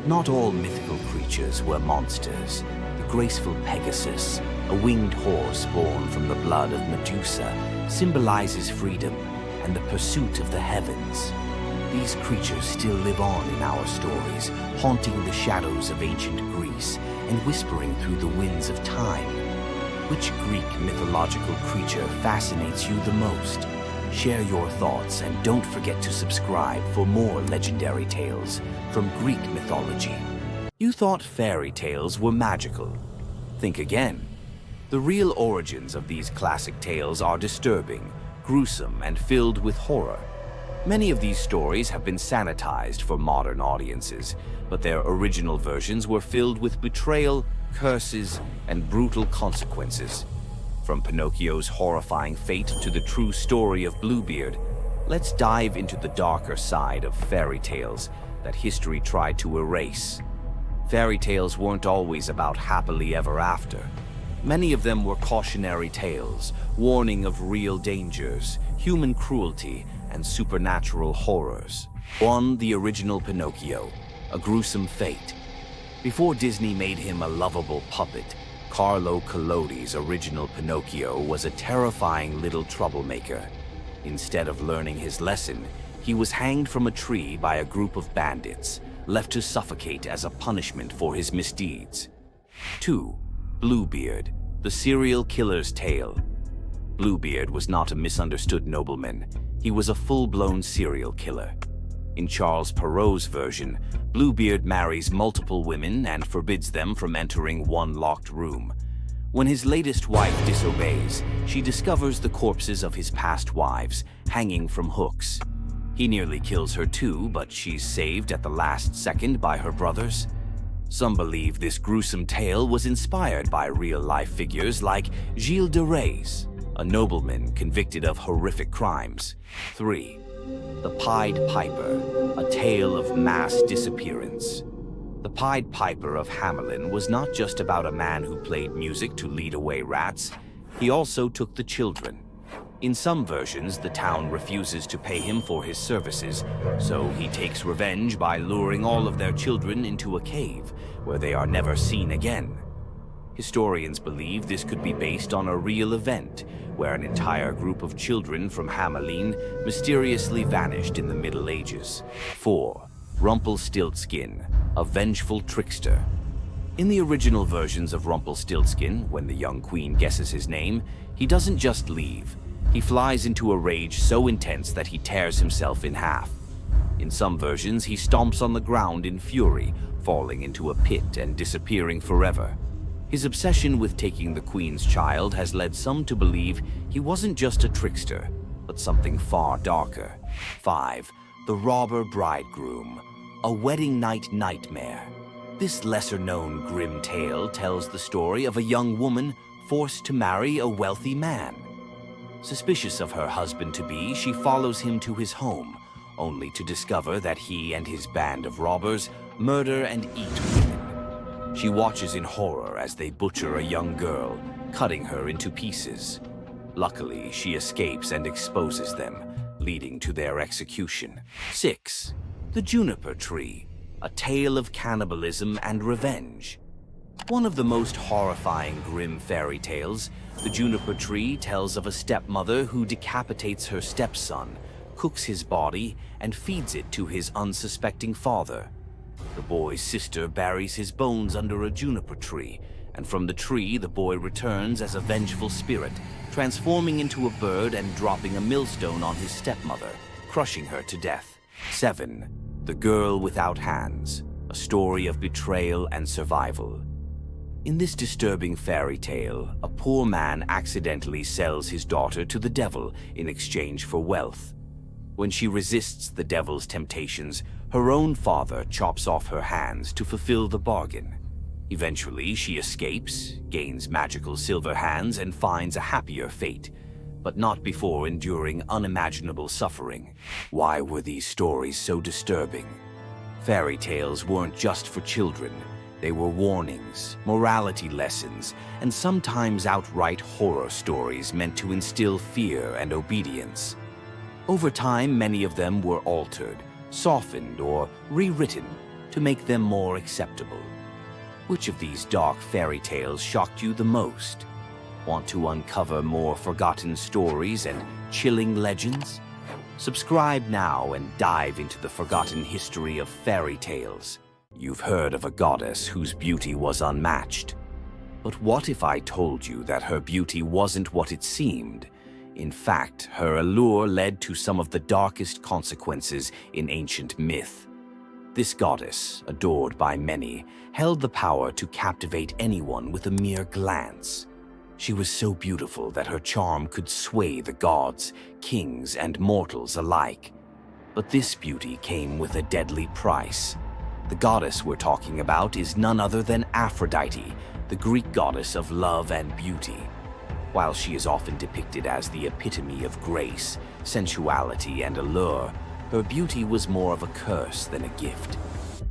But not all mythical creatures were monsters. The graceful Pegasus, a winged horse born from the blood of Medusa, symbolizes freedom and the pursuit of the heavens. These creatures still live on in our stories, haunting the shadows of ancient Greece and whispering through the winds of time. Which Greek mythological creature fascinates you the most? Share your thoughts and don't forget to subscribe for more legendary tales from Greek mythology. You thought fairy tales were magical. Think again. The real origins of these classic tales are disturbing, gruesome, and filled with horror. Many of these stories have been sanitized for modern audiences, but their original versions were filled with betrayal, curses, and brutal consequences. From Pinocchio's horrifying fate to the true story of Bluebeard, let's dive into the darker side of fairy tales that history tried to erase. Fairy tales weren't always about happily ever after. Many of them were cautionary tales, warning of real dangers, human cruelty, and supernatural horrors. 1. The original Pinocchio, a gruesome fate. Before Disney made him a lovable puppet, Carlo Collodi's original Pinocchio was a terrifying little troublemaker. Instead of learning his lesson, he was hanged from a tree by a group of bandits, left to suffocate as a punishment for his misdeeds. 2. Bluebeard, the serial killer's tale. Bluebeard was not a misunderstood nobleman. He was a full-blown serial killer. In Charles Perrault's version, Bluebeard marries multiple women and forbids them from entering one locked room. When his latest wife disobeys, she discovers the corpses of his past wives hanging from hooks. He nearly kills her too, but she's saved at the last second by her brothers. Some believe this gruesome tale was inspired by real-life figures like Gilles de Rais, a nobleman convicted of horrific crimes. 3. The Pied Piper, a tale of mass disappearance. The Pied Piper of Hamelin was not just about a man who played music to lead away rats. He also took the children. In some versions, the town refuses to pay him for his services, so he takes revenge by luring all of their children into a cave, where they are never seen again. Historians believe this could be based on a real event, where an entire group of children from Hamelin mysteriously vanished in the Middle Ages. 4. Rumpelstiltskin, a vengeful trickster. In the original versions of Rumpelstiltskin, when the young queen guesses his name, he doesn't just leave. He flies into a rage so intense that he tears himself in half. In some versions, he stomps on the ground in fury, falling into a pit and disappearing forever. His obsession with taking the queen's child has led some to believe he wasn't just a trickster, but something far darker. 5. The Robber Bridegroom, a wedding night nightmare. This lesser-known grim tale tells the story of a young woman forced to marry a wealthy man. Suspicious of her husband-to-be, she follows him to his home, only to discover that he and his band of robbers murder and eat women. She watches in horror as they butcher a young girl, cutting her into pieces. Luckily, she escapes and exposes them, leading to their execution. 6. The Juniper Tree, a tale of cannibalism and revenge. One of the most horrifying grim fairy tales, the Juniper Tree tells of a stepmother who decapitates her stepson, cooks his body, and feeds it to his unsuspecting father. The boy's sister buries his bones under a juniper tree, and from the tree the boy returns as a vengeful spirit, transforming into a bird and dropping a millstone on his stepmother, crushing her to death. 7. The Girl Without Hands, a story of betrayal and survival. In this disturbing fairy tale, a poor man accidentally sells his daughter to the devil in exchange for wealth. When she resists the devil's temptations, her own father chops off her hands to fulfill the bargain. Eventually, she escapes, gains magical silver hands, and finds a happier fate, but not before enduring unimaginable suffering. Why were these stories so disturbing? Fairy tales weren't just for children. They were warnings, morality lessons, and sometimes outright horror stories meant to instill fear and obedience. Over time, many of them were altered, softened, or rewritten, to make them more acceptable. Which of these dark fairy tales shocked you the most? Want to uncover more forgotten stories and chilling legends? Subscribe now and dive into the forgotten history of fairy tales. You've heard of a goddess whose beauty was unmatched. But what if I told you that her beauty wasn't what it seemed? In fact, her allure led to some of the darkest consequences in ancient myth. This goddess, adored by many, held the power to captivate anyone with a mere glance. She was so beautiful that her charm could sway the gods, kings, and mortals alike. But this beauty came with a deadly price. The goddess we're talking about is none other than Aphrodite, the Greek goddess of love and beauty. While she is often depicted as the epitome of grace, sensuality, and allure, her beauty was more of a curse than a gift.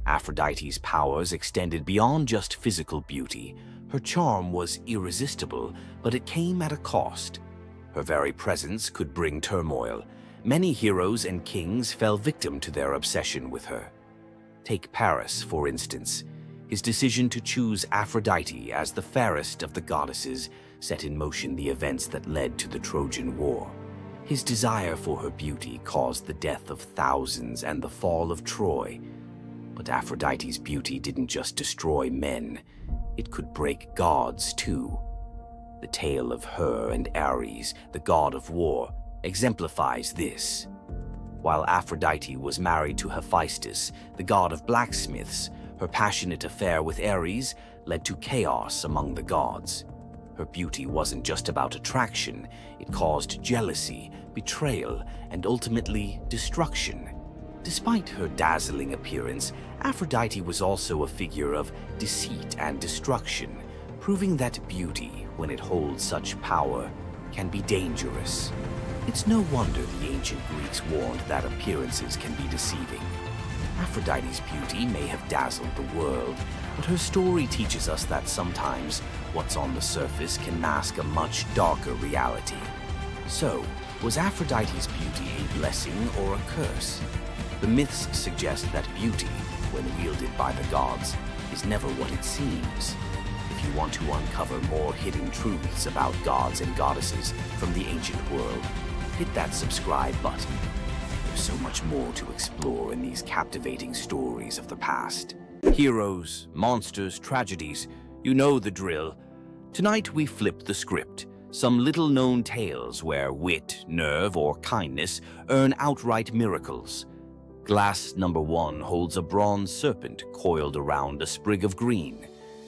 Aphrodite's powers extended beyond just physical beauty. Her charm was irresistible, but it came at a cost. Her very presence could bring turmoil. Many heroes and kings fell victim to their obsession with her. Take Paris, for instance. His decision to choose Aphrodite as the fairest of the goddesses set in motion the events that led to the Trojan War. His desire for her beauty caused the death of thousands and the fall of Troy. But Aphrodite's beauty didn't just destroy men, it could break gods too. The tale of her and Ares, the god of war, exemplifies this. While Aphrodite was married to Hephaestus, the god of blacksmiths, her passionate affair with Ares led to chaos among the gods. Her beauty wasn't just about attraction, it caused jealousy, betrayal, and ultimately destruction. Despite her dazzling appearance, Aphrodite was also a figure of deceit and destruction, proving that beauty, when it holds such power, can be dangerous. It's no wonder the ancient Greeks warned that appearances can be deceiving. Aphrodite's beauty may have dazzled the world, but her story teaches us that sometimes what's on the surface can mask a much darker reality. So, was Aphrodite's beauty a blessing or a curse? The myths suggest that beauty, when wielded by the gods, is never what it seems. If you want to uncover more hidden truths about gods and goddesses from the ancient world, hit that subscribe button. There's so much more to explore in these captivating stories of the past. Heroes, monsters, tragedies, you know the drill. Tonight we flip the script. Some little-known tales where wit, nerve, or kindness earn outright miracles. Glass number 1 holds a bronze serpent coiled around a sprig of green,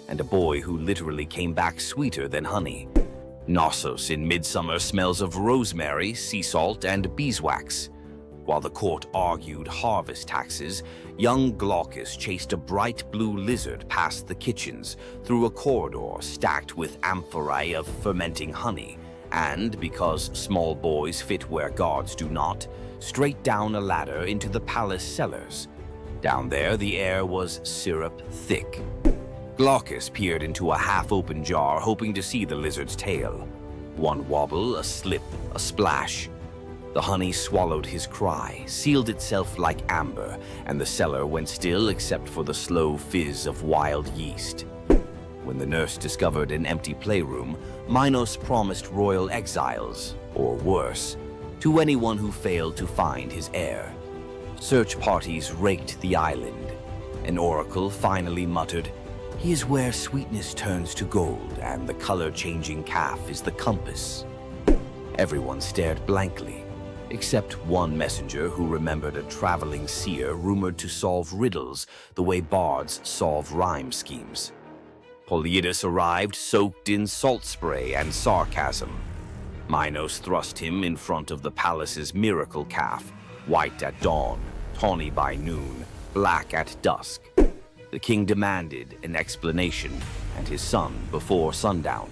and a boy who literally came back sweeter than honey. Knossos in Midsummer smells of rosemary, sea salt, and beeswax. While the court argued harvest taxes, young Glaucus chased a bright blue lizard past the kitchens through a corridor stacked with amphorae of fermenting honey, and, because small boys fit where gods do not, straight down a ladder into the palace cellars. Down there, the air was syrup thick. Glaucus peered into a half-open jar, hoping to see the lizard's tail. One wobble, a slip, a splash. The honey swallowed his cry, sealed itself like amber, and the cellar went still except for the slow fizz of wild yeast. When the nurse discovered an empty playroom, Minos promised royal exiles, or worse, to anyone who failed to find his heir. Search parties raked the island. An oracle finally muttered, "He is where sweetness turns to gold, and the color-changing calf is the compass." Everyone stared blankly, except one messenger who remembered a traveling seer rumored to solve riddles the way bards solve rhyme schemes. Polyidus arrived soaked in salt spray and sarcasm. Minos thrust him in front of the palace's miracle calf, white at dawn, tawny by noon, black at dusk. The king demanded an explanation, and his son before sundown.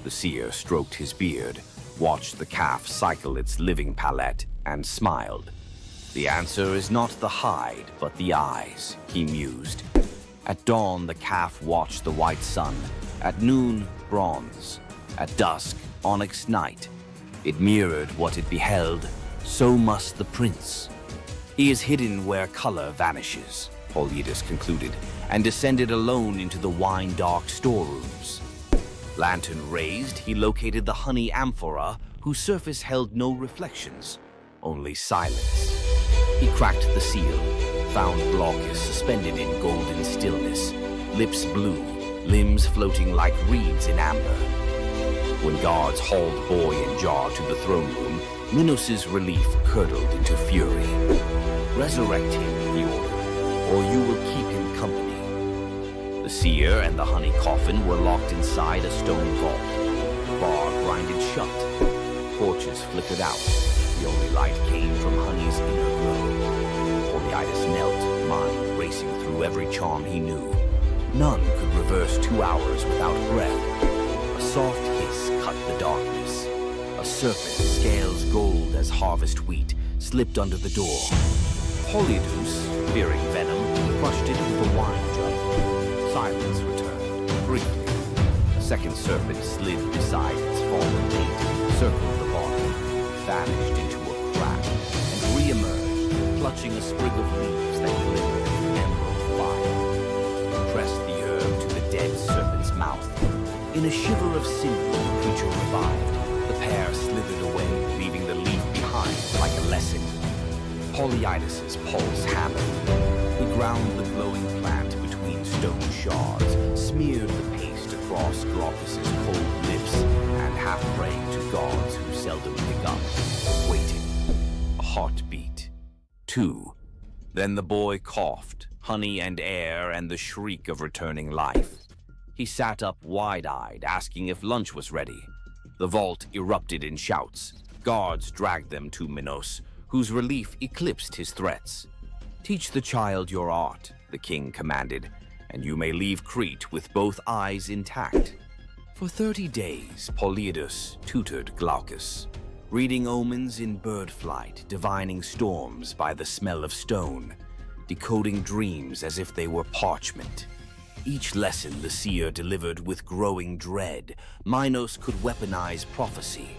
The seer stroked his beard, watched the calf cycle its living palette, and smiled. "The answer is not the hide, but the eyes," he mused. At dawn, the calf watched the white sun. At noon, bronze. At dusk, onyx night. It mirrored what it beheld. So must the prince. He is hidden where color vanishes. Polyidus concluded, and descended alone into the wine-dark storerooms. Lantern raised, he located the honey amphora, whose surface held no reflections, only silence. He cracked the seal, found Glaucus suspended in golden stillness, lips blue, limbs floating like reeds in amber. When guards hauled boy and jar to the throne room, Minos' relief curdled into fury. "Resurrect him," he ordered, "or you will keep him company." The seer and the honey coffin were locked inside a stone vault. Bar grinded shut. Torches flickered out. The only light came from honey's inner glow. Polyidus knelt, mind racing through every charm he knew. None could reverse 2 hours without breath. A soft hiss cut the darkness. A serpent, scales gold as harvest wheat, slipped under the door. Polyidus, fearing venom, crushed it with a wine jug. Silence returned, briefly. A second serpent slid beside its fallen mate, circled the bottom, vanished into a crack, and re-emerged, clutching a sprig of leaves that glimmered in emerald fire. Pressed the herb to the dead serpent's mouth. In a shiver of sinew, the creature revived. The pair slithered away, leaving the leaf behind like a lesson. Polyidus' pulse hammered. He ground the glowing plant between stone shards, smeared the paste across Glaucus' cold lips, and half praying to gods who seldom pick up, waiting. A heartbeat. 2. Then the boy coughed, honey and air and the shriek of returning life. He sat up wide-eyed, asking if lunch was ready. The vault erupted in shouts. Guards dragged them to Minos, whose relief eclipsed his threats. "Teach the child your art," the king commanded, "and you may leave Crete with both eyes intact." For 30 days, Polyidus tutored Glaucus, reading omens in bird flight, divining storms by the smell of stone, decoding dreams as if they were parchment. Each lesson the seer delivered with growing dread. Minos could weaponize prophecy.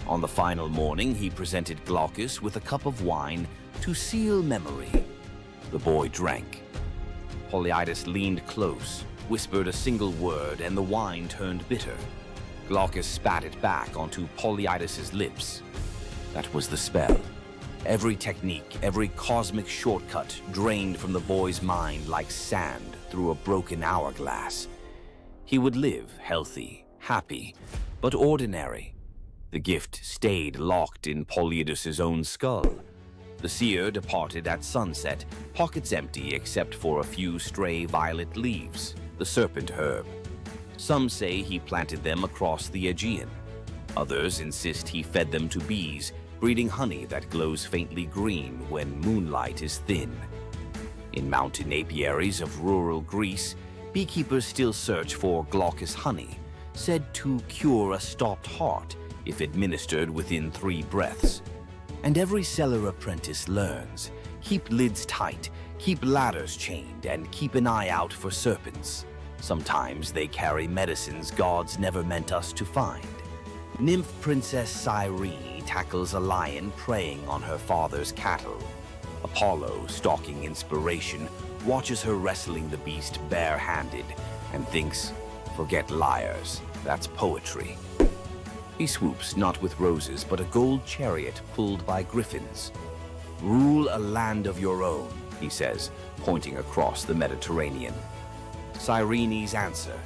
On the final morning, he presented Glaucus with a cup of wine to seal memory. The boy drank. Polyidus leaned close, whispered a single word, and the wine turned bitter. Glaucus spat it back onto Polyidus' lips. That was the spell. Every technique, every cosmic shortcut drained from the boy's mind like sand through a broken hourglass. He would live healthy, happy, but ordinary. The gift stayed locked in Polyidus' own skull. The seer departed at sunset, pockets empty except for a few stray violet leaves, the serpent herb. Some say he planted them across the Aegean. Others insist he fed them to bees, breeding honey that glows faintly green when moonlight is thin. In mountain apiaries of rural Greece, beekeepers still search for Glaucus honey, said to cure a stopped heart if administered within 3 breaths. And every cellar apprentice learns, keep lids tight, keep ladders chained, and keep an eye out for serpents. Sometimes they carry medicines gods never meant us to find. Nymph Princess Cyrene tackles a lion preying on her father's cattle. Apollo, stalking inspiration, watches her wrestling the beast bare-handed and thinks, forget liars, that's poetry. He swoops not with roses but a gold chariot pulled by griffins. Rule a land of your own, he says, pointing across the Mediterranean. Cyrene's answer,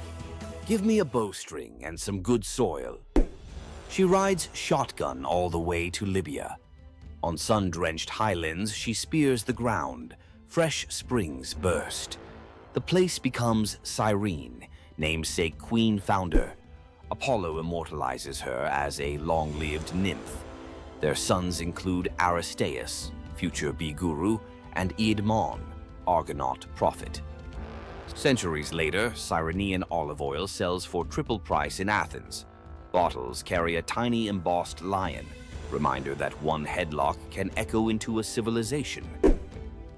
give me a bowstring and some good soil. She rides shotgun all the way to Libya. On sun-drenched highlands, she spears the ground. Fresh springs burst. The place becomes Cyrene, namesake queen founder. Apollo immortalizes her as a long-lived nymph. Their sons include Aristaeus, future bee guru, and Eadmon, Argonaut prophet. Centuries later, Cyrenean olive oil sells for triple price in Athens. Bottles carry a tiny embossed lion, reminder that one headlock can echo into a civilization.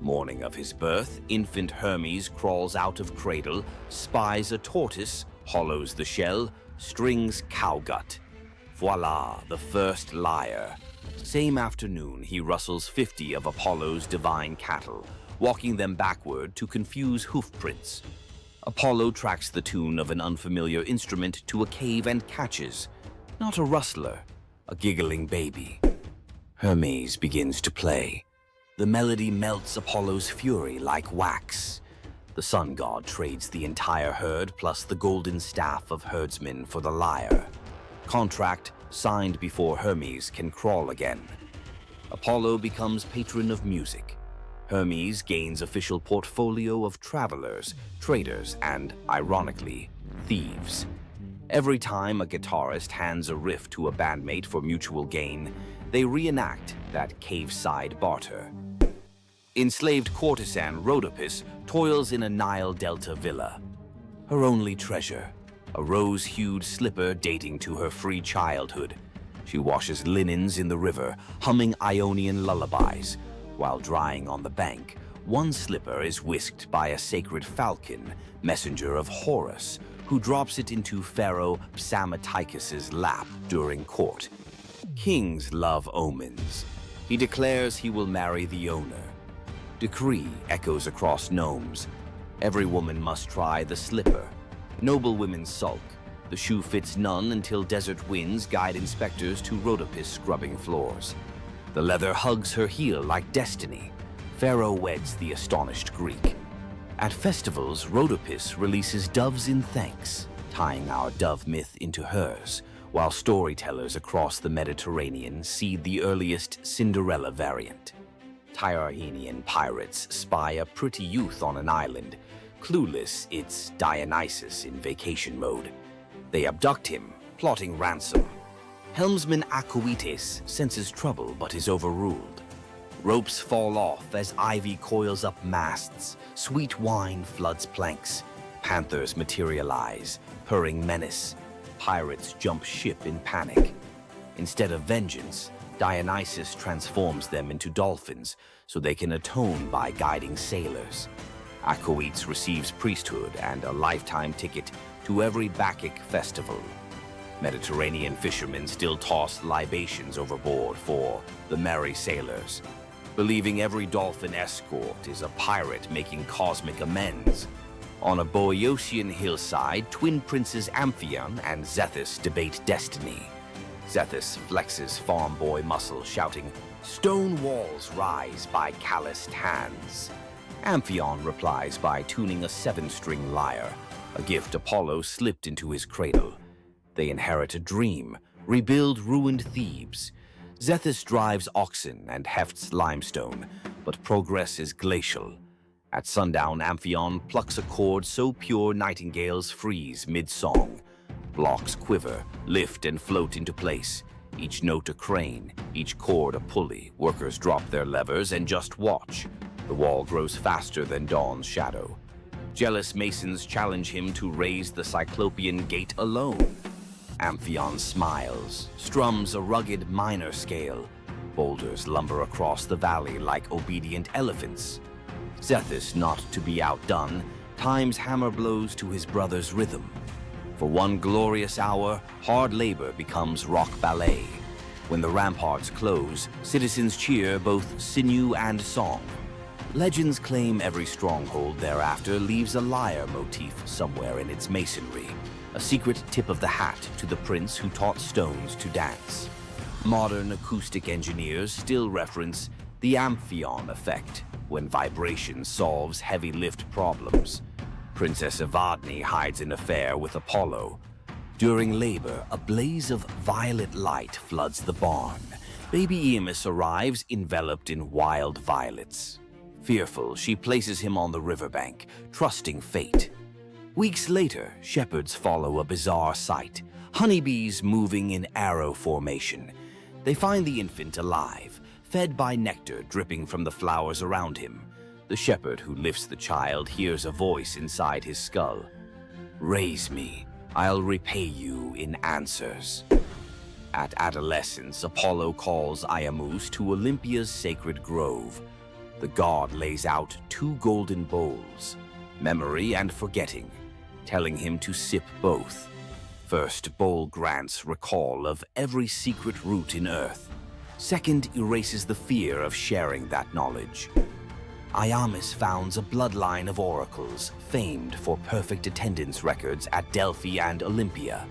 Morning of his birth, infant Hermes crawls out of cradle, spies a tortoise, hollows the shell, strings cowgut. Voila, the first lyre. Same afternoon, he rustles 50 of Apollo's divine cattle, walking them backward to confuse hoofprints. Apollo tracks the tune of an unfamiliar instrument to a cave and catches, not a rustler, a giggling baby. Hermes begins to play. The melody melts Apollo's fury like wax. The sun god trades the entire herd plus the golden staff of herdsmen for the lyre. Contract signed before Hermes can crawl again. Apollo becomes patron of music. Hermes gains official portfolio of travelers, traders, and, ironically, thieves. Every time a guitarist hands a riff to a bandmate for mutual gain, they reenact that cave-side barter. Enslaved courtesan Rhodopis toils in a Nile Delta villa. Her only treasure, a rose-hued slipper dating to her free childhood. She washes linens in the river, humming Ionian lullabies. While drying on the bank, one slipper is whisked by a sacred falcon, messenger of Horus, who drops it into Pharaoh Psamatechus's lap during court. Kings love omens. He declares he will marry the owner. Decree echoes across gnomes. Every woman must try the slipper. Noble women sulk. The shoe fits none until desert winds guide inspectors to Rhodopis scrubbing floors. The leather hugs her heel like destiny. Pharaoh weds the astonished Greek. At festivals, Rhodopis releases doves in thanks, tying our dove myth into hers, while storytellers across the Mediterranean seed the earliest Cinderella variant. Tyrrhenian pirates spy a pretty youth on an island. Clueless, it's Dionysus in vacation mode. They abduct him, plotting ransom. Helmsman Acoetes senses trouble but is overruled. Ropes fall off as ivy coils up masts. Sweet wine floods planks. Panthers materialize, purring menace. Pirates jump ship in panic. Instead of vengeance, Dionysus transforms them into dolphins so they can atone by guiding sailors. Acoetes receives priesthood and a lifetime ticket to every Bacchic festival. Mediterranean fishermen still toss libations overboard for the merry sailors, believing every dolphin escort is a pirate making cosmic amends. On a Boeotian hillside, twin princes Amphion and Zethus debate destiny. Zethus flexes farm boy muscle, shouting, "Stone walls rise by calloused hands." Amphion replies by tuning a 7-string lyre, a gift Apollo slipped into his cradle. They inherit a dream, rebuild ruined Thebes. Zethus drives oxen and hefts limestone, but progress is glacial. At sundown, Amphion plucks a chord so pure nightingales freeze mid-song. Blocks quiver, lift and float into place. Each note a crane, each chord a pulley. Workers drop their levers and just watch. The wall grows faster than dawn's shadow. Jealous masons challenge him to raise the Cyclopean gate alone. Amphion smiles, strums a rugged minor scale. Boulders lumber across the valley like obedient elephants. Zethus, not to be outdone, times hammer blows to his brother's rhythm. For one glorious hour, hard labor becomes rock ballet. When the ramparts close, citizens cheer both sinew and song. Legends claim every stronghold thereafter leaves a lyre motif somewhere in its masonry, a secret tip of the hat to the prince who taught stones to dance. Modern acoustic engineers still reference the Amphion effect when vibration solves heavy lift problems. Princess Evadne hides an affair with Apollo. During labor, a blaze of violet light floods the barn. Baby Eamus arrives enveloped in wild violets. Fearful, she places him on the riverbank, trusting fate. Weeks later, shepherds follow a bizarre sight. Honeybees moving in arrow formation. They find the infant alive, fed by nectar dripping from the flowers around him. The shepherd who lifts the child hears a voice inside his skull. "Raise me, I'll repay you in answers." At adolescence, Apollo calls Iamus to Olympia's sacred grove. The god lays out 2 golden bowls, memory and forgetting, telling him to sip both. First bowl grants recall of every secret root in earth. Second erases the fear of sharing that knowledge. Iamis founds a bloodline of oracles famed for perfect attendance records at Delphi and Olympia.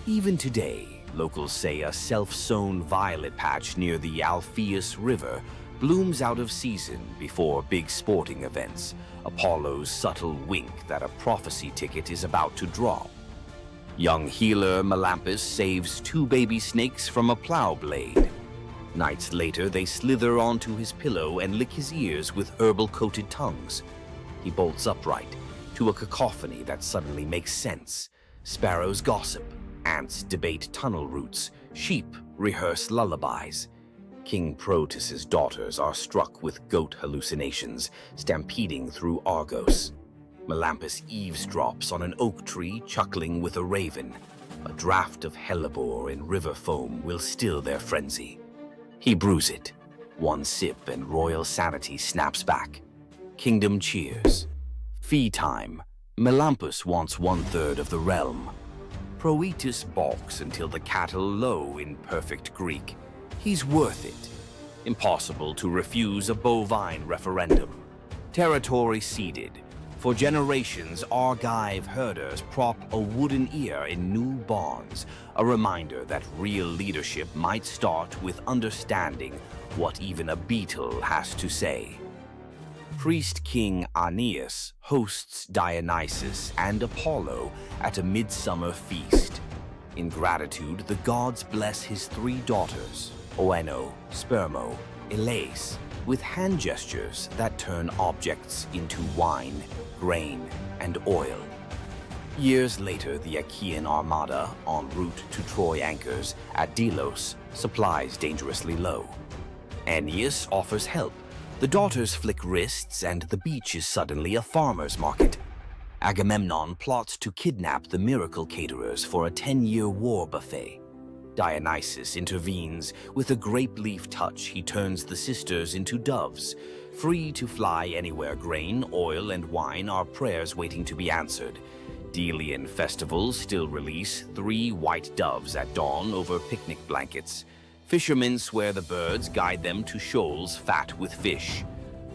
Even today, locals say a self-sown violet patch near the Alpheus River blooms out of season before big sporting events, Apollo's subtle wink that a prophecy ticket is about to drop. Young healer Melampus saves 2 baby snakes from a plow blade. Nights later, they slither onto his pillow and lick his ears with herbal-coated tongues. He bolts upright to a cacophony that suddenly makes sense. Sparrows gossip, ants debate tunnel routes, sheep rehearse lullabies. King Proteus's daughters are struck with goat hallucinations, stampeding through Argos. Melampus eavesdrops on an oak tree, chuckling with a raven. A draught of hellebore in river foam will still their frenzy. He brews it. 1 sip and royal sanity snaps back. Kingdom cheers. Fee time. Melampus wants 1/3 of the realm. Proetus balks until the cattle low in perfect Greek. He's worth it. Impossible to refuse a bovine referendum. Territory ceded. For generations, Argive herders prop a wooden ear in new barns, a reminder that real leadership might start with understanding what even a beetle has to say. Priest King Aeneas hosts Dionysus and Apollo at a midsummer feast. In gratitude, the gods bless his 3 daughters, Oeno, Spermo, Elais, with hand gestures that turn objects into wine, grain, and oil. Years later, the Achaean armada, en route to Troy anchors at Delos, supplies dangerously low. Aeneas offers help. The daughters flick wrists, and the beach is suddenly a farmer's market. Agamemnon plots to kidnap the miracle caterers for a 10-year war buffet. Dionysus intervenes. With a grape leaf touch, he turns the sisters into doves. Free to fly anywhere, grain, oil, and wine are prayers waiting to be answered. Delian festivals still release 3 white doves at dawn over picnic blankets. Fishermen swear the birds guide them to shoals fat with fish.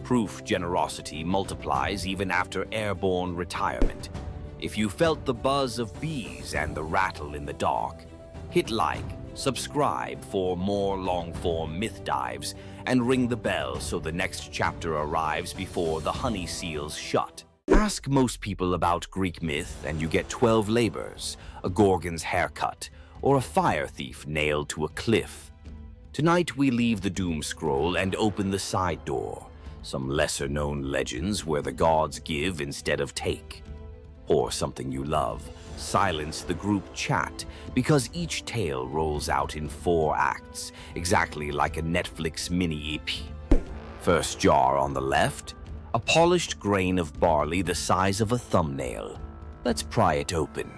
Proof generosity multiplies even after airborne retirement. If you felt the buzz of bees and the rattle in the dark, hit like, subscribe for more long-form myth dives, and ring the bell so the next chapter arrives before the honey seals shut. Ask most people about Greek myth and you get 12 labors, a Gorgon's haircut, or a fire thief nailed to a cliff. Tonight we leave the doom scroll and open the side door. Some lesser-known legends where the gods give instead of take. Or something you love. Silence the group chat, because each tale rolls out in 4 acts, exactly like a Netflix mini-EP. First jar on the left, a polished grain of barley the size of a thumbnail. Let's pry it open.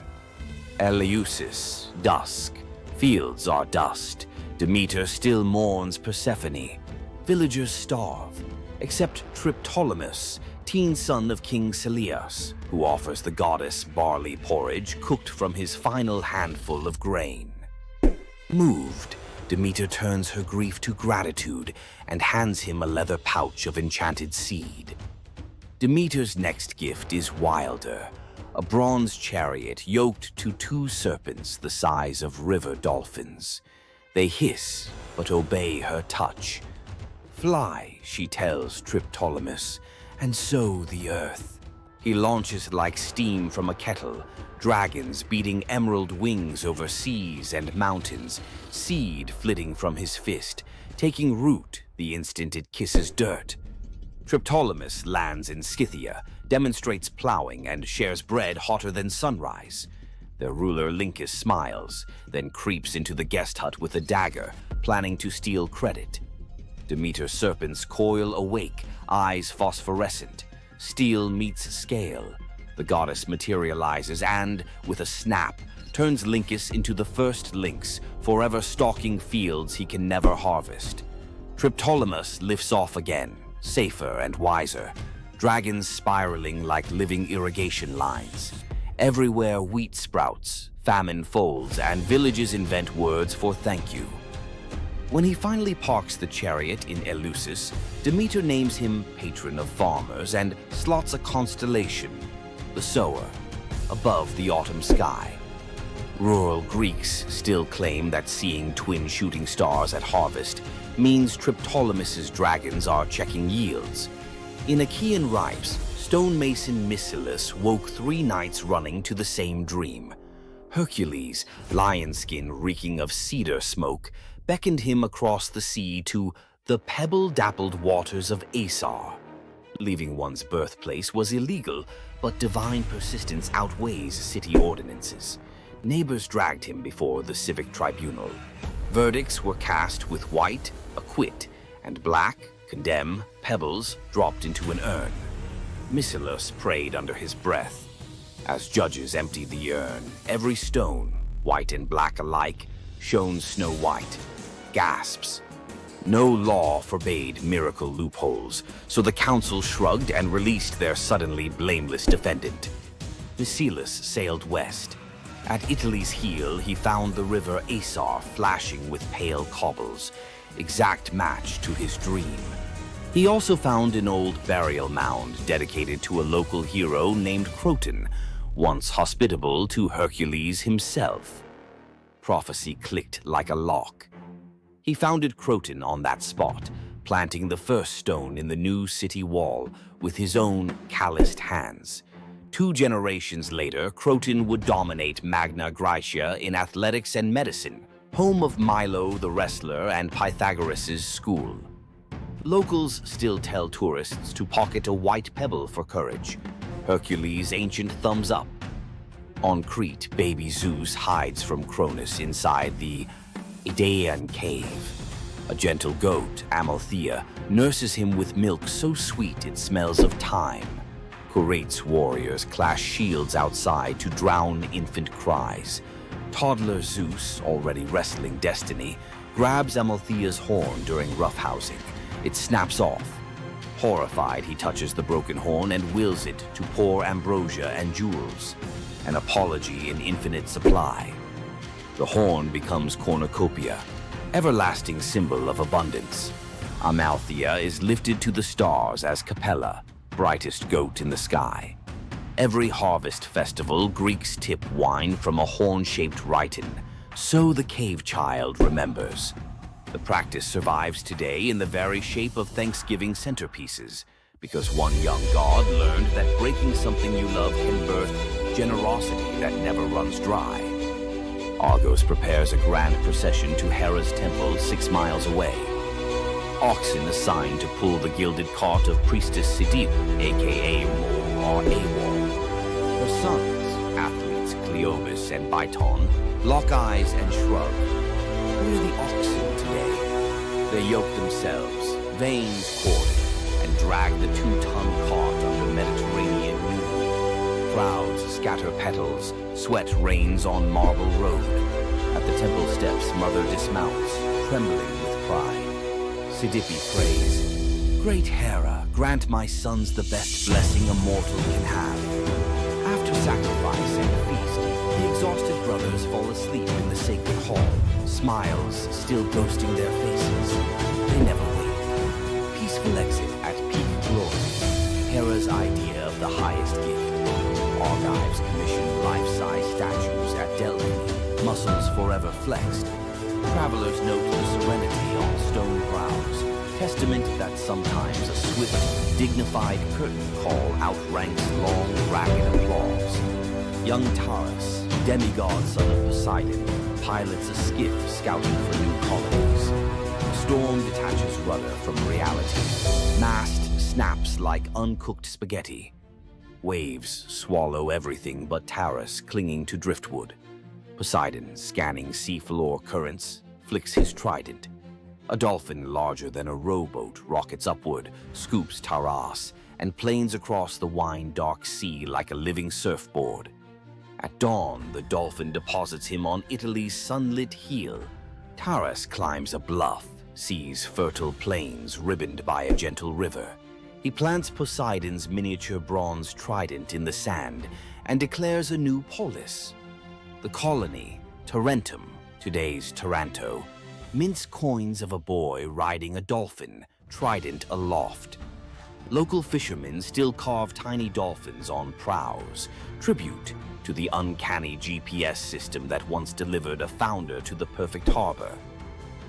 Eleusis, dusk. Fields are dust. Demeter still mourns Persephone. Villagers starve, except Triptolemus, teen son of King Celeus, who offers the goddess barley porridge cooked from his final handful of grain. Moved, Demeter turns her grief to gratitude and hands him a leather pouch of enchanted seed. Demeter's next gift is wilder, a bronze chariot yoked to 2 serpents the size of river dolphins. They hiss, but obey her touch. Fly, she tells Triptolemus, and sow the earth. He launches like steam from a kettle, dragons beating emerald wings over seas and mountains, seed flitting from his fist, taking root the instant it kisses dirt. Triptolemus lands in Scythia, demonstrates plowing, and shares bread hotter than sunrise. Their ruler Lincus smiles, then creeps into the guest hut with a dagger, planning to steal credit. Demeter's serpents coil awake, eyes phosphorescent. Steel meets scale. The goddess materializes and, with a snap, turns Lincus into the first lynx, forever stalking fields he can never harvest. Triptolemus lifts off again, safer and wiser, dragons spiraling like living irrigation lines. Everywhere wheat sprouts, famine folds, and villages invent words for thank you. When he finally parks the chariot in Eleusis, Demeter names him patron of farmers and slots a constellation, the Sower, above the autumn sky. Rural Greeks still claim that seeing twin shooting stars at harvest means Triptolemus's dragons are checking yields. In Achaean rites, stonemason Mycilus woke 3 nights running to the same dream. Hercules, lion skin reeking of cedar smoke, beckoned him across the sea to the pebble-dappled waters of Asar. Leaving one's birthplace was illegal, but divine persistence outweighs city ordinances. Neighbors dragged him before the civic tribunal. Verdicts were cast with white, acquit, and black, condemn, pebbles dropped into an urn. Mycilus prayed under his breath. As judges emptied the urn, every stone, white and black alike, shone snow-white. Gasps. No law forbade miracle loopholes, so the council shrugged and released their suddenly blameless defendant. Mycilus sailed west. At Italy's heel, he found the river Asar flashing with pale cobbles, exact match to his dream. He also found an old burial mound dedicated to a local hero named Croton, once hospitable to Hercules himself. Prophecy clicked like a lock. He founded Croton on that spot, planting the first stone in the new city wall with his own calloused hands. 2 generations later, Croton would dominate Magna Graecia in athletics and medicine, home of Milo the wrestler and Pythagoras' school. Locals still tell tourists to pocket a white pebble for courage, Hercules' ancient thumbs up. On Crete, baby Zeus hides from Cronus inside the Idaean cave. A gentle goat, Amalthea, nurses him with milk so sweet it smells of thyme. Curate's warriors clash shields outside to drown infant cries. Toddler Zeus, already wrestling destiny, grabs Amalthea's horn during roughhousing. It snaps off. Horrified, he touches the broken horn and wills it to pour ambrosia and jewels, an apology in infinite supply. The horn becomes cornucopia, everlasting symbol of abundance. Amalthea is lifted to the stars as Capella, brightest goat in the sky. Every harvest festival, Greeks tip wine from a horn-shaped rhyton, so the cave child remembers. The practice survives today in the very shape of Thanksgiving centerpieces, because one young god learned that breaking something you love can birth generosity that never runs dry. Argos prepares a grand procession to Hera's temple 6 miles away. Oxen assigned to pull the gilded cart of priestess Sidipe, aka Mo or Awol. Her sons, athletes Cleobus and Biton, lock eyes and shrug. Where are the oxen today? They yoke themselves, veins corded, and drag the 2-ton cart under Mediterranean noon. Crowds scatter petals, sweat rains on marble road. At the temple steps, mother dismounts, trembling with pride. Sidipe prays, "Great Hera, grant my sons the best blessing a mortal can have." After sacrifice and feast, the exhausted brothers fall asleep in the sacred hall, smiles still ghosting their faces. They never wake. Peaceful exit at peak glory, Hera's idea of the highest gift. Argives commission life-size statues at Delphi, muscles forever flexed. Travelers note the serenity on stone brows, testament that sometimes a swift, dignified curtain call outranks long, ragged applause. Young Taurus, demigod son of Poseidon, pilots a skiff scouting for new colonies. Storm detaches rudder from reality. Mast snaps like uncooked spaghetti. Waves swallow everything but Taurus clinging to driftwood. Poseidon, scanning seafloor currents, flicks his trident. A dolphin larger than a rowboat rockets upward, scoops Taras, and planes across the wine-dark sea like a living surfboard. At dawn, the dolphin deposits him on Italy's sunlit heel. Taras climbs a bluff, sees fertile plains ribboned by a gentle river. He plants Poseidon's miniature bronze trident in the sand and declares a new polis. The colony, Tarentum, today's Taranto, mince coins of a boy riding a dolphin, trident aloft. Local fishermen still carve tiny dolphins on prows, tribute to the uncanny GPS system that once delivered a founder to the perfect harbor.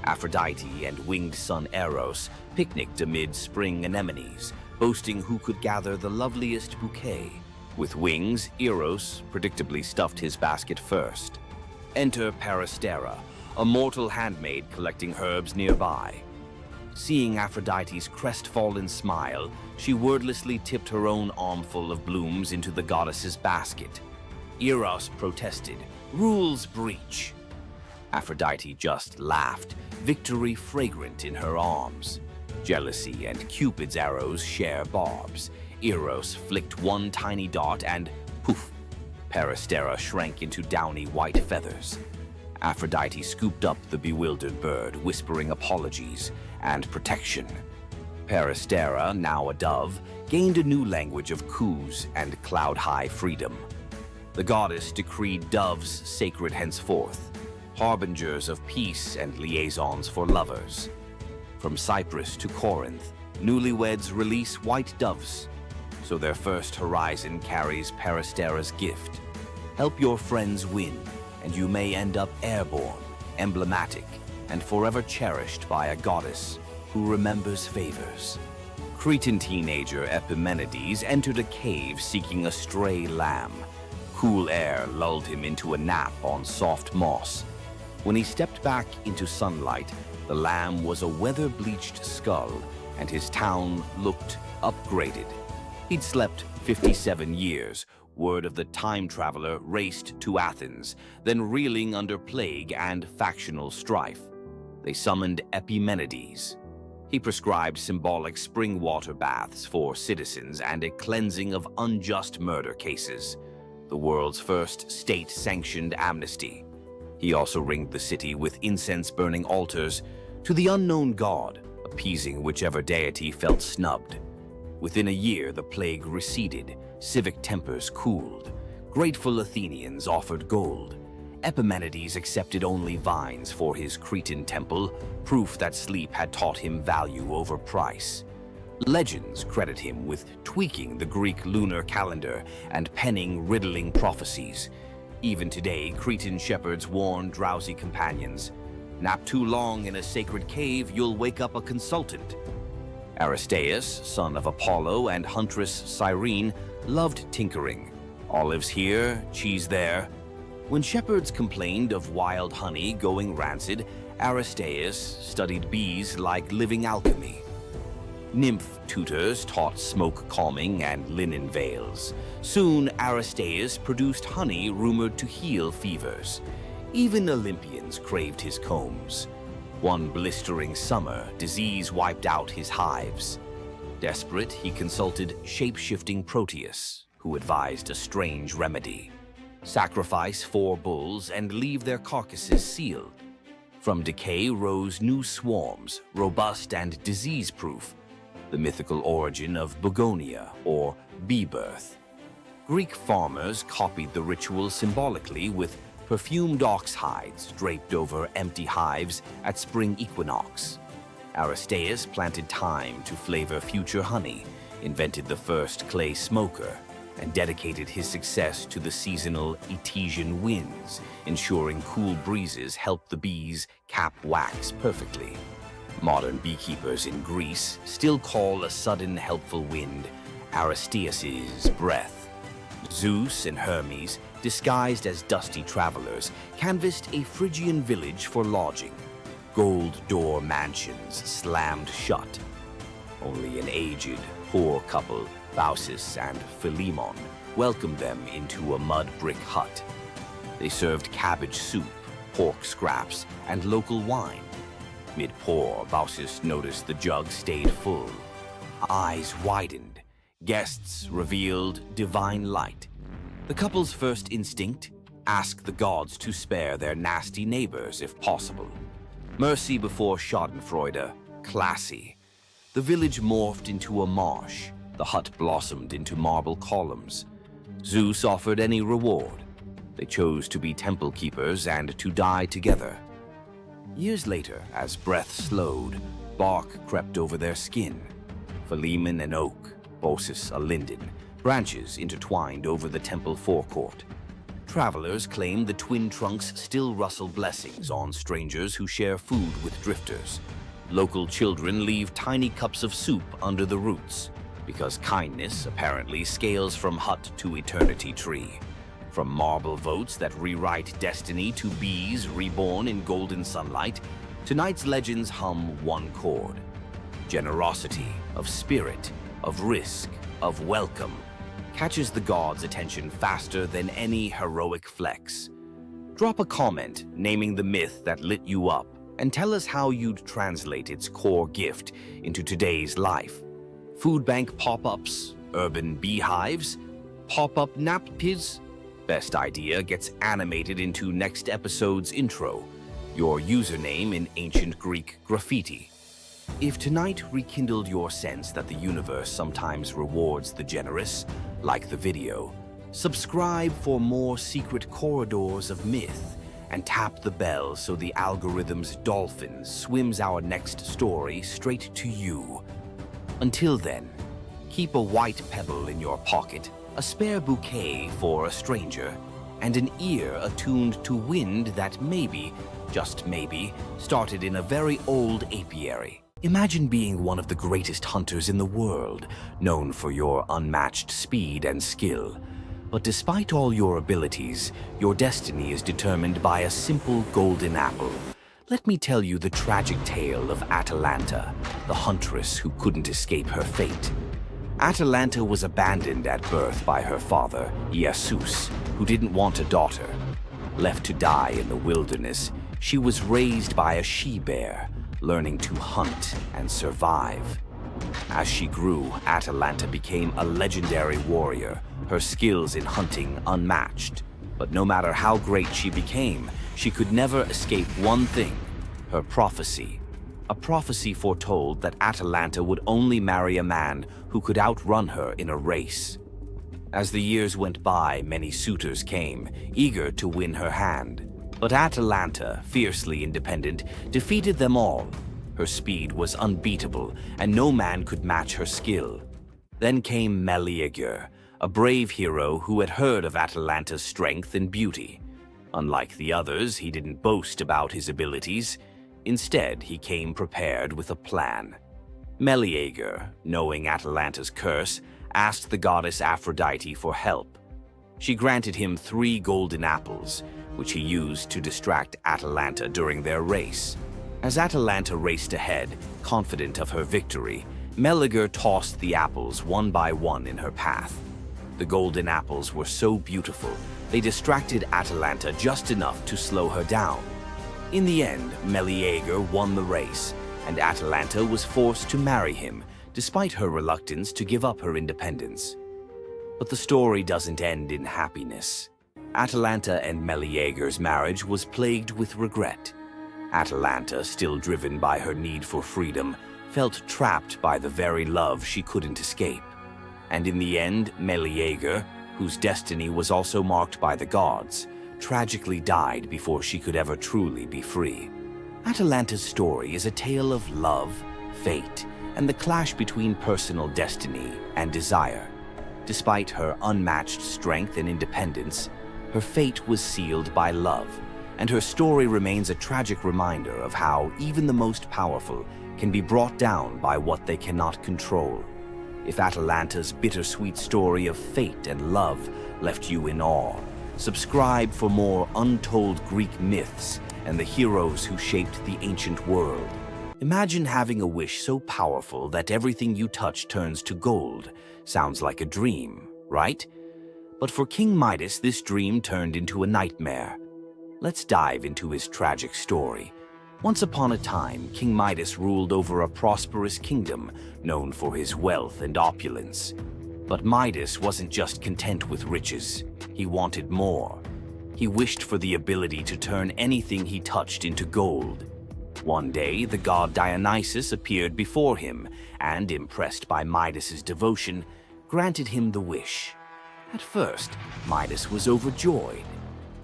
Aphrodite and winged son Eros picnicked amid spring anemones, boasting who could gather the loveliest bouquet. With wings, Eros predictably stuffed his basket first. Enter Peristera, a mortal handmaid collecting herbs nearby. Seeing Aphrodite's crestfallen smile, she wordlessly tipped her own armful of blooms into the goddess's basket. Eros protested, "Rules breach." Aphrodite just laughed, victory fragrant in her arms. Jealousy and Cupid's arrows share barbs. Eros flicked one tiny dart and poof, Peristera shrank into downy white feathers. Aphrodite scooped up the bewildered bird, whispering apologies and protection. Peristera, now a dove, gained a new language of coos and cloud-high freedom. The goddess decreed doves sacred henceforth, harbingers of peace and liaisons for lovers. From Cyprus to Corinth, newlyweds release white doves, so their first horizon carries Peristera's gift. Help your friends win, and you may end up airborne, emblematic, and forever cherished by a goddess who remembers favors. Cretan teenager Epimenides entered a cave seeking a stray lamb. Cool air lulled him into a nap on soft moss. When he stepped back into sunlight, the lamb was a weather-bleached skull, and his town looked upgraded. He'd slept 57 years. Word of the time traveler raced to Athens, then reeling under plague and factional strife. They summoned Epimenides. He prescribed symbolic spring water baths for citizens and a cleansing of unjust murder cases, the world's first state-sanctioned amnesty. He also ringed the city with incense-burning altars to the unknown god, appeasing whichever deity felt snubbed. Within a year, the plague receded, civic tempers cooled. Grateful Athenians offered gold. Epimenides accepted only vines for his Cretan temple, proof that sleep had taught him value over price. Legends credit him with tweaking the Greek lunar calendar and penning riddling prophecies. Even today, Cretan shepherds warn drowsy companions, "Nap too long in a sacred cave, you'll wake up a consultant." Aristaeus, son of Apollo and huntress Cyrene, loved tinkering. Olives here, cheese there. When shepherds complained of wild honey going rancid, Aristaeus studied bees like living alchemy. Nymph tutors taught smoke calming and linen veils. Soon, Aristaeus produced honey rumored to heal fevers. Even Olympians craved his combs. One blistering summer, disease wiped out his hives. Desperate, he consulted shape-shifting Proteus, who advised a strange remedy. Sacrifice 4 bulls and leave their carcasses sealed. From decay rose new swarms, robust and disease-proof, the mythical origin of Begonia, or bee birth. Greek farmers copied the ritual symbolically with perfumed ox hides draped over empty hives at spring equinox. Aristaeus planted thyme to flavor future honey, invented the first clay smoker, and dedicated his success to the seasonal Etesian winds, ensuring cool breezes helped the bees cap wax perfectly. Modern beekeepers in Greece still call a sudden helpful wind Aristaeus's breath. Zeus and Hermes, disguised as dusty travelers, canvassed a Phrygian village for lodging. Gold door mansions slammed shut. Only an aged, poor couple, Baucis and Philemon, welcomed them into a mud brick hut. They served cabbage soup, pork scraps, and local wine. Mid-pour, Baucis noticed the jug stayed full. Eyes widened. Guests revealed divine light. The couple's first instinct? Ask the gods to spare their nasty neighbors if possible. Mercy before schadenfreude, classy. The village morphed into a marsh. The hut blossomed into marble columns. Zeus offered any reward. They chose to be temple keepers and to die together. Years later, as breath slowed, bark crept over their skin. Philemon an oak, Baucis a linden, branches intertwined over the temple forecourt. Travelers claim the twin trunks still rustle blessings on strangers who share food with drifters. Local children leave tiny cups of soup under the roots, because kindness apparently scales from hut to eternity tree. From marble votes that rewrite destiny to bees reborn in golden sunlight, tonight's legends hum one chord. Generosity, of spirit, of risk, of welcome, catches the gods' attention faster than any heroic flex. Drop a comment naming the myth that lit you up and tell us how you'd translate its core gift into today's life. Food bank pop-ups, urban beehives, pop-up nappies. Best idea gets animated into next episode's intro. Your username in ancient Greek graffiti. If tonight rekindled your sense that the universe sometimes rewards the generous, like the video, subscribe for more secret corridors of myth and tap the bell so the algorithm's dolphin swims our next story straight to you. Until then, keep a white pebble in your pocket, a spare bouquet for a stranger, and an ear attuned to wind that maybe, just maybe, started in a very old apiary. Imagine being one of the greatest hunters in the world, known for your unmatched speed and skill. But despite all your abilities, your destiny is determined by a simple golden apple. Let me tell you the tragic tale of Atalanta, the huntress who couldn't escape her fate. Atalanta was abandoned at birth by her father, Zeus, who didn't want a daughter. Left to die in the wilderness, she was raised by a she-bear, learning to hunt and survive. As she grew, Atalanta became a legendary warrior, her skills in hunting unmatched. But no matter how great she became, she could never escape one thing, her prophecy. A prophecy foretold that Atalanta would only marry a man who could outrun her in a race. As the years went by, many suitors came, eager to win her hand. But Atalanta, fiercely independent, defeated them all. Her speed was unbeatable, and no man could match her skill. Then came Medea, a brave hero who had heard of Atalanta's strength and beauty. Unlike the others, he didn't boast about his abilities. Instead, he came prepared with a plan. Medea, knowing Atalanta's curse, asked the goddess Aphrodite for help. She granted him 3 golden apples, which he used to distract Atalanta during their race. As Atalanta raced ahead, confident of her victory, Medea tossed the apples one by one in her path. The golden apples were so beautiful, they distracted Atalanta just enough to slow her down. In the end, Medea won the race, and Atalanta was forced to marry him, despite her reluctance to give up her independence. But the story doesn't end in happiness. Atalanta and Medea's marriage was plagued with regret. Atalanta, still driven by her need for freedom, felt trapped by the very love she couldn't escape. And in the end, Medea, whose destiny was also marked by the gods, tragically died before she could ever truly be free. Atalanta's story is a tale of love, fate, and the clash between personal destiny and desire. Despite her unmatched strength and independence, her fate was sealed by love, and her story remains a tragic reminder of how even the most powerful can be brought down by what they cannot control. If Atalanta's bittersweet story of fate and love left you in awe, subscribe for more untold Greek myths and the heroes who shaped the ancient world. Imagine having a wish so powerful that everything you touch turns to gold. Sounds like a dream, right? But for King Midas, this dream turned into a nightmare. Let's dive into his tragic story. Once upon a time, King Midas ruled over a prosperous kingdom known for his wealth and opulence. But Midas wasn't just content with riches. He wanted more. He wished for the ability to turn anything he touched into gold. One day, the god Dionysus appeared before him and, impressed by Midas's devotion, granted him the wish. At first, Midas was overjoyed.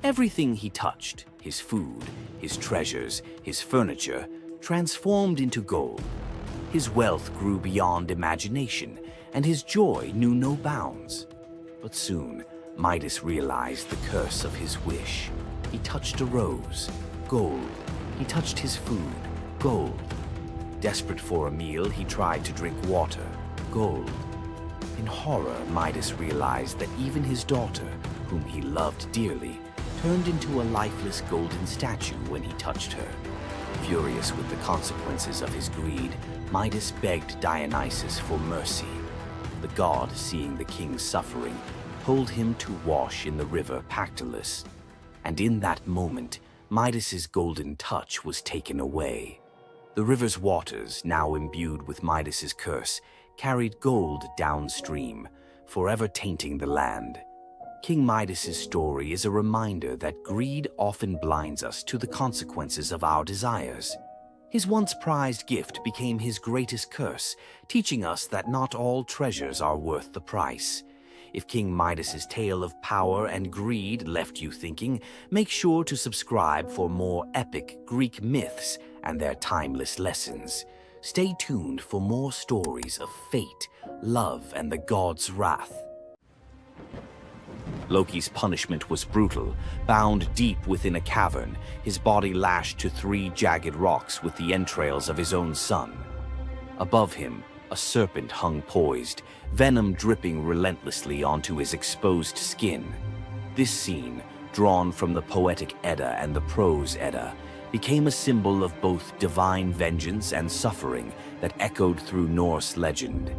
Everything he touched, his food, his treasures, his furniture, transformed into gold. His wealth grew beyond imagination, and his joy knew no bounds. But soon, Midas realized the curse of his wish. He touched a rose, gold. He touched his food, gold. Desperate for a meal, he tried to drink water, gold. In horror, Midas realized that even his daughter, whom he loved dearly, turned into a lifeless golden statue when he touched her. Furious with the consequences of his greed, Midas begged Dionysus for mercy. The god, seeing the king's suffering, told him to wash in the river Pactolus. And in that moment, Midas's golden touch was taken away. The river's waters, now imbued with Midas's curse, carried gold downstream, forever tainting the land. King Midas's story is a reminder that greed often blinds us to the consequences of our desires. His once prized gift became his greatest curse, teaching us that not all treasures are worth the price. If King Midas's tale of power and greed left you thinking, make sure to subscribe for more epic Greek myths and their timeless lessons. Stay tuned for more stories of fate, love, and the god's wrath. Loki's punishment was brutal. Bound deep within a cavern, his body lashed to 3 jagged rocks with the entrails of his own son. Above him, a serpent hung poised, venom dripping relentlessly onto his exposed skin. This scene, drawn from the poetic Edda and the prose Edda, became a symbol of both divine vengeance and suffering that echoed through Norse legend.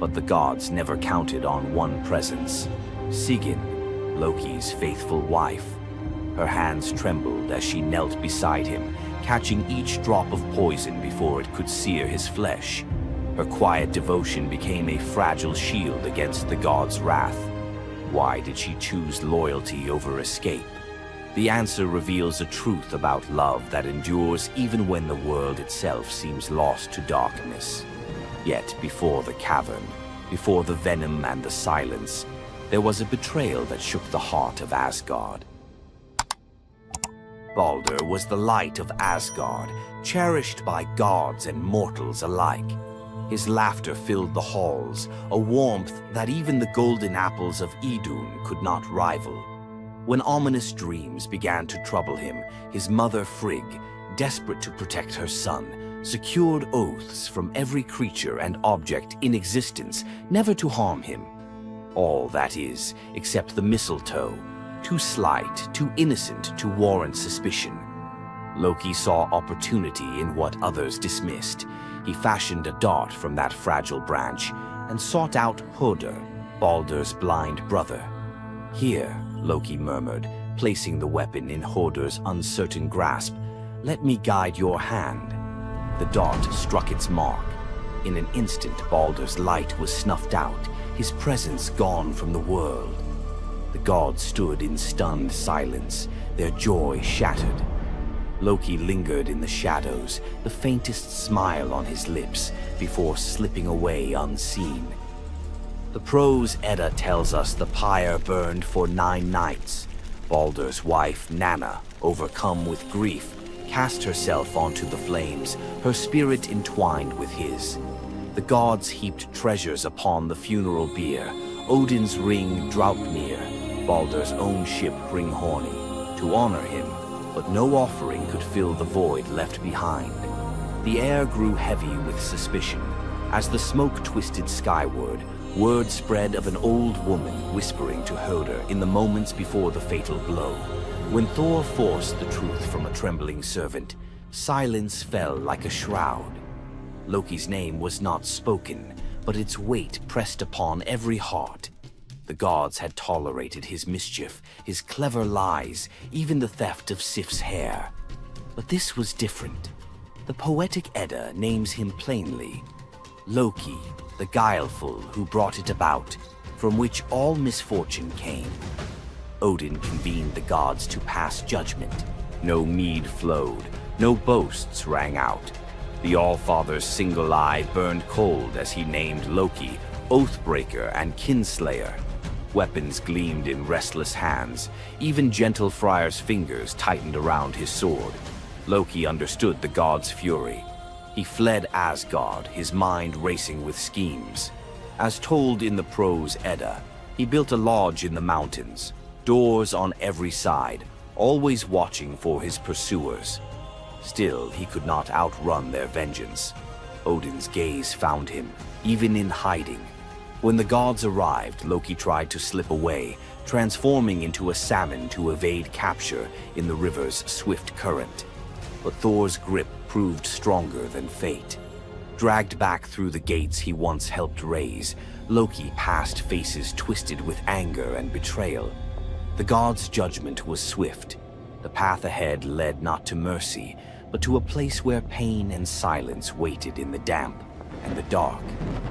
But the gods never counted on one presence: Sigyn, Loki's faithful wife. Her hands trembled as she knelt beside him, catching each drop of poison before it could sear his flesh. Her quiet devotion became a fragile shield against the god's wrath. Why did she choose loyalty over escape? The answer reveals a truth about love that endures even when the world itself seems lost to darkness. Yet before the cavern, before the venom and the silence, there was a betrayal that shook the heart of Asgard. Baldur was the light of Asgard, cherished by gods and mortals alike. His laughter filled the halls, a warmth that even the golden apples of Idun could not rival. When ominous dreams began to trouble him, his mother Frigg, desperate to protect her son, secured oaths from every creature and object in existence never to harm him. All, that is, except the mistletoe, too slight, too innocent to warrant suspicion. Loki saw opportunity in what others dismissed. He fashioned a dart from that fragile branch and sought out Hoder, Baldur's blind brother. "Here," Loki murmured, placing the weapon in Hoder's uncertain grasp, "let me guide your hand." The dart struck its mark. In an instant, Baldur's light was snuffed out, his presence gone from the world. The gods stood in stunned silence, their joy shattered. Loki lingered in the shadows, the faintest smile on his lips, before slipping away unseen. The prose Edda tells us the pyre burned for 9 nights. Baldur's wife, Nanna, overcome with grief, cast herself onto the flames, her spirit entwined with his. The gods heaped treasures upon the funeral bier, Odin's ring Draupnir, Baldur's own ship Hringhorni, to honor him, but no offering could fill the void left behind. The air grew heavy with suspicion. As the smoke twisted skyward, word spread of an old woman whispering to Hoder in the moments before the fatal blow. When Thor forced the truth from a trembling servant, silence fell like a shroud. Loki's name was not spoken, but its weight pressed upon every heart. The gods had tolerated his mischief, his clever lies, even the theft of Sif's hair. But this was different. The poetic Edda names him plainly: Loki, the guileful who brought it about, from which all misfortune came. Odin convened the gods to pass judgment. No mead flowed, no boasts rang out. The All-Father's single eye burned cold as he named Loki Oathbreaker and Kinslayer. Weapons gleamed in restless hands. Even gentle Friar's fingers tightened around his sword. Loki understood the god's fury. He fled Asgard, his mind racing with schemes. As told in the prose Edda, he built a lodge in the mountains, doors on every side, always watching for his pursuers. Still, he could not outrun their vengeance. Odin's gaze found him, even in hiding. When the gods arrived, Loki tried to slip away, transforming into a salmon to evade capture in the river's swift current. But Thor's grip proved stronger than fate. Dragged back through the gates he once helped raise, Loki passed faces twisted with anger and betrayal. The god's judgment was swift. The path ahead led not to mercy, but to a place where pain and silence waited in the damp and the dark.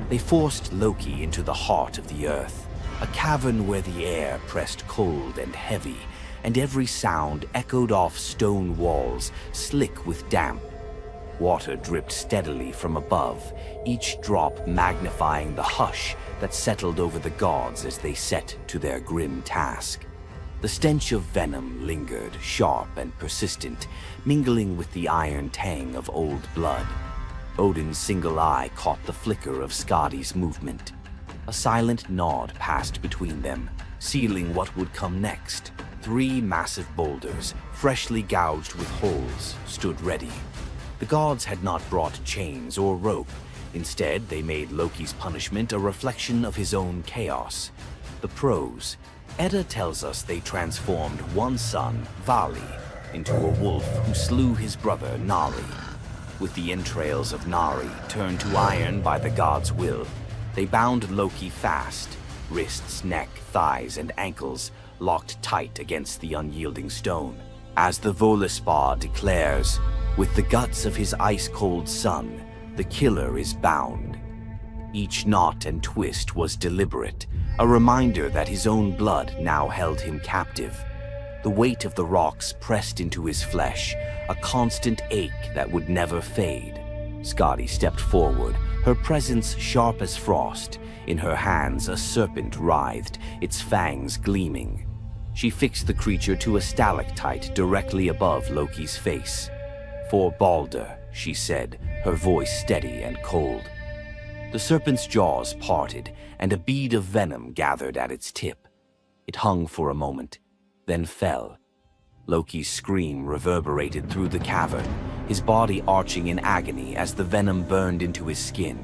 They forced Loki into the heart of the earth, a cavern where the air pressed cold and heavy, and every sound echoed off stone walls, slick with damp. Water dripped steadily from above, each drop magnifying the hush that settled over the gods as they set to their grim task. The stench of venom lingered, sharp and persistent, mingling with the iron tang of old blood. Odin's single eye caught the flicker of Skadi's movement. A silent nod passed between them, sealing what would come next. 3 massive boulders, freshly gouged with holes, stood ready. The gods had not brought chains or rope. Instead, they made Loki's punishment a reflection of his own chaos. The prose. Edda tells us they transformed one son, Vali, into a wolf who slew his brother, Nari. With the entrails of Nari turned to iron by the god's will, they bound Loki fast, wrists, neck, thighs, and ankles locked tight against the unyielding stone. As the Völuspá declares, with the guts of his ice-cold son, the killer is bound. Each knot and twist was deliberate, a reminder that his own blood now held him captive. The weight of the rocks pressed into his flesh, a constant ache that would never fade. Skadi stepped forward, her presence sharp as frost. In her hands a serpent writhed, its fangs gleaming. She fixed the creature to a stalactite directly above Loki's face. "For Balder," she said, her voice steady and cold. The serpent's jaws parted, and a bead of venom gathered at its tip. It hung for a moment, then fell. Loki's scream reverberated through the cavern, his body arching in agony as the venom burned into his skin.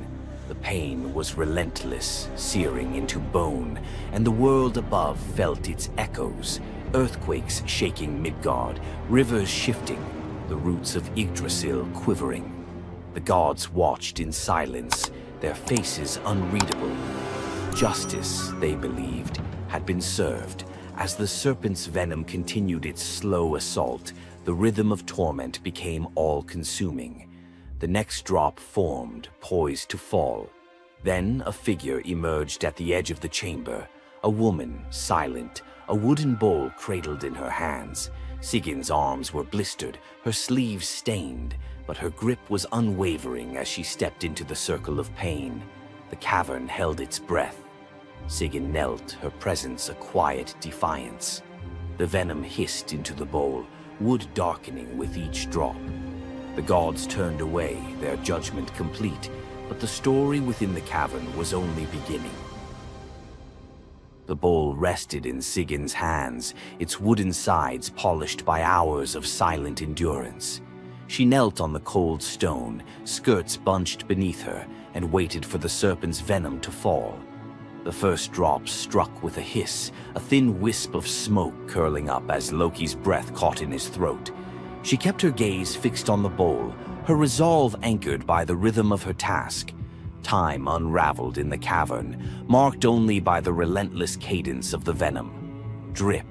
The pain was relentless, searing into bone, and the world above felt its echoes, earthquakes shaking Midgard, rivers shifting, the roots of Yggdrasil quivering. The gods watched in silence, their faces unreadable. Justice, they believed, had been served. As the serpent's venom continued its slow assault, the rhythm of torment became all-consuming. The next drop formed, poised to fall. Then a figure emerged at the edge of the chamber, a woman, silent, a wooden bowl cradled in her hands. Sigin's arms were blistered, her sleeves stained, but her grip was unwavering as she stepped into the circle of pain. The cavern held its breath. Sigyn knelt, her presence a quiet defiance. The venom hissed into the bowl, wood darkening with each drop. The gods turned away, their judgment complete, but the story within the cavern was only beginning. The bowl rested in Sigyn's hands, its wooden sides polished by hours of silent endurance. She knelt on the cold stone, skirts bunched beneath her, and waited for the serpent's venom to fall. The first drop struck with a hiss, a thin wisp of smoke curling up as Loki's breath caught in his throat. She kept her gaze fixed on the bowl, her resolve anchored by the rhythm of her task. Time unraveled in the cavern, marked only by the relentless cadence of the venom. Drip,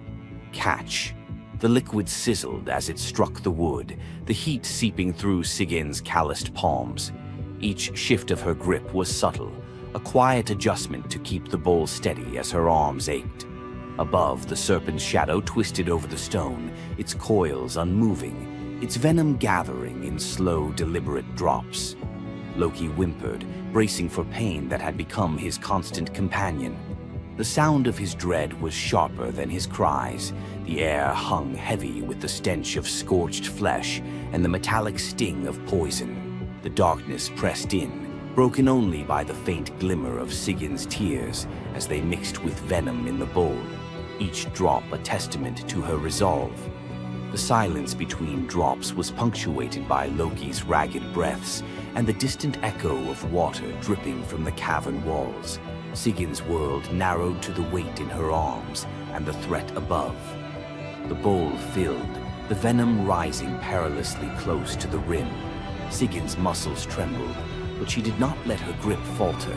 catch. The liquid sizzled as it struck the wood, the heat seeping through Sigyn's calloused palms. Each shift of her grip was subtle, a quiet adjustment to keep the bowl steady as her arms ached. Above, the serpent's shadow twisted over the stone, its coils unmoving, its venom gathering in slow, deliberate drops. Loki whimpered, bracing for pain that had become his constant companion. The sound of his dread was sharper than his cries. The air hung heavy with the stench of scorched flesh and the metallic sting of poison. The darkness pressed in, broken only by the faint glimmer of Sigin's tears as they mixed with venom in the bowl, each drop a testament to her resolve. The silence between drops was punctuated by Loki's ragged breaths and the distant echo of water dripping from the cavern walls. Sigin's world narrowed to the weight in her arms and the threat above. The bowl filled, the venom rising perilously close to the rim. Sigin's muscles trembled, but she did not let her grip falter.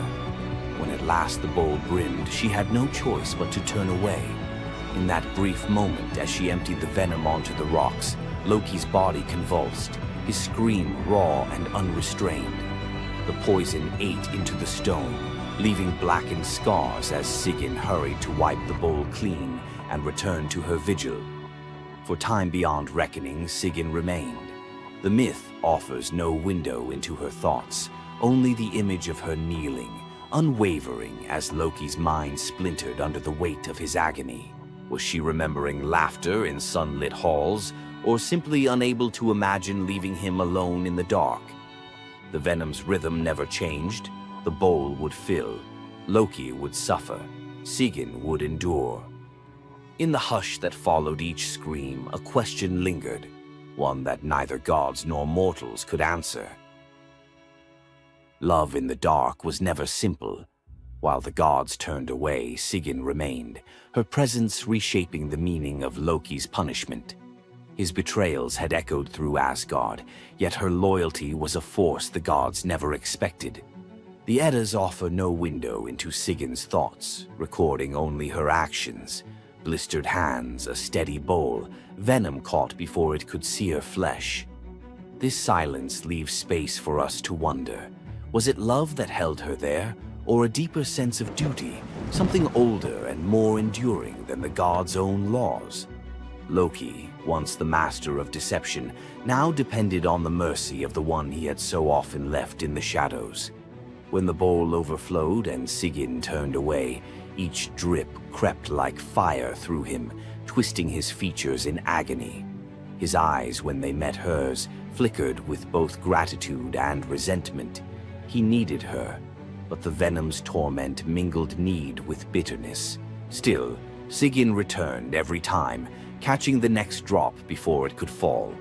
When at last the bowl brimmed, she had no choice but to turn away. In that brief moment, as she emptied the venom onto the rocks, Loki's body convulsed, his scream raw and unrestrained. The poison ate into the stone, leaving blackened scars as Sigyn hurried to wipe the bowl clean and return to her vigil. For time beyond reckoning, Sigyn remained. The myth offers no window into her thoughts, only the image of her kneeling, unwavering as Loki's mind splintered under the weight of his agony. Was she remembering laughter in sunlit halls, or simply unable to imagine leaving him alone in the dark? The venom's rhythm never changed. The bowl would fill. Loki would suffer. Sigyn would endure. In the hush that followed each scream, a question lingered, one that neither gods nor mortals could answer. Love in the dark was never simple. While the gods turned away, Sigyn remained, her presence reshaping the meaning of Loki's punishment. His betrayals had echoed through Asgard, yet her loyalty was a force the gods never expected. The Eddas offer no window into Sigyn's thoughts, recording only her actions. Blistered hands, a steady bowl, venom caught before it could sear flesh. This silence leaves space for us to wonder. Was it love that held her there, or a deeper sense of duty, something older and more enduring than the gods' own laws? Loki, once the master of deception, now depended on the mercy of the one he had so often left in the shadows. When the bowl overflowed and Sigyn turned away, each drip crept like fire through him, twisting his features in agony. His eyes, when they met hers, flickered with both gratitude and resentment. He needed her, but the venom's torment mingled need with bitterness. Still, Sigyn returned every time, catching the next drop before it could fall.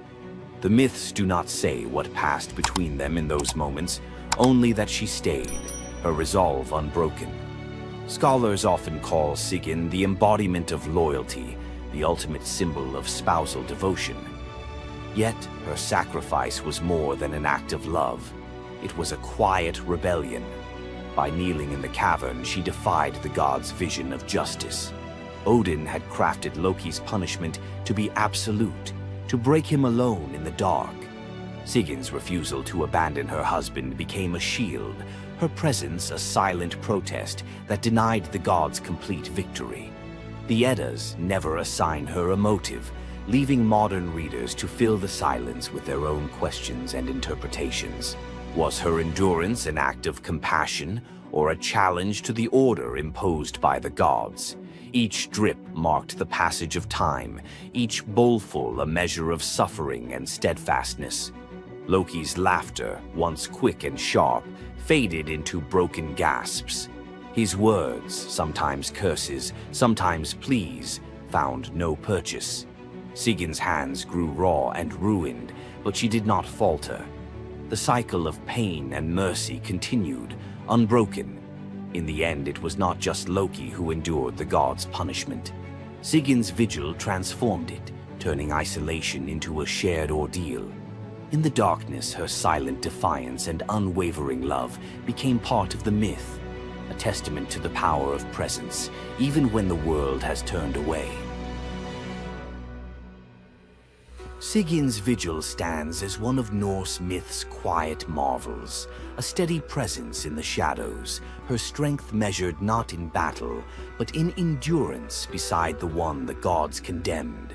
The myths do not say what passed between them in those moments, only that she stayed, her resolve unbroken. Scholars often call Sigyn the embodiment of loyalty, the ultimate symbol of spousal devotion. Yet, her sacrifice was more than an act of love. It was a quiet rebellion. By kneeling in the cavern, she defied the gods' vision of justice. Odin had crafted Loki's punishment to be absolute, to break him alone in the dark. Sigyn's refusal to abandon her husband became a shield, her presence a silent protest that denied the gods complete victory. The Eddas never assign her a motive, leaving modern readers to fill the silence with their own questions and interpretations. Was her endurance an act of compassion or a challenge to the order imposed by the gods? Each drip marked the passage of time, each bowlful a measure of suffering and steadfastness. Loki's laughter, once quick and sharp, faded into broken gasps. His words, sometimes curses, sometimes pleas, found no purchase. Sigyn's hands grew raw and ruined, but she did not falter. The cycle of pain and mercy continued, unbroken. In the end, it was not just Loki who endured the gods' punishment. Sigyn's vigil transformed it, turning isolation into a shared ordeal. In the darkness, her silent defiance and unwavering love became part of the myth, a testament to the power of presence, even when the world has turned away. Sigyn's vigil stands as one of Norse myth's quiet marvels, a steady presence in the shadows, her strength measured not in battle, but in endurance beside the one the gods condemned.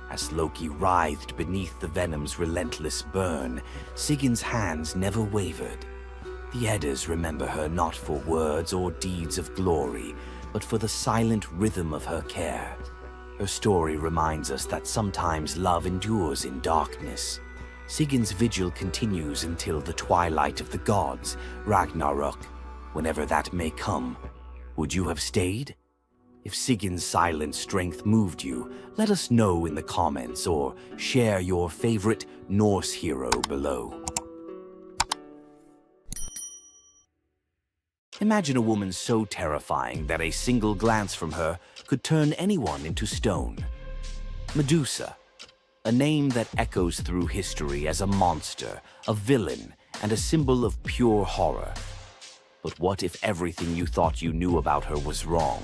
As Loki writhed beneath the venom's relentless burn, Sigyn's hands never wavered. The Eddas remember her not for words or deeds of glory, but for the silent rhythm of her care. Her story reminds us that sometimes love endures in darkness. Sigin's vigil continues until the twilight of the gods, Ragnarok, whenever that may come. Would you have stayed? If Sigin's silent strength moved you, let us know in the comments or share your favorite Norse hero below. Imagine a woman so terrifying that a single glance from her could turn anyone into stone. Medusa, a name that echoes through history as a monster, a villain, and a symbol of pure horror. But what if everything you thought you knew about her was wrong?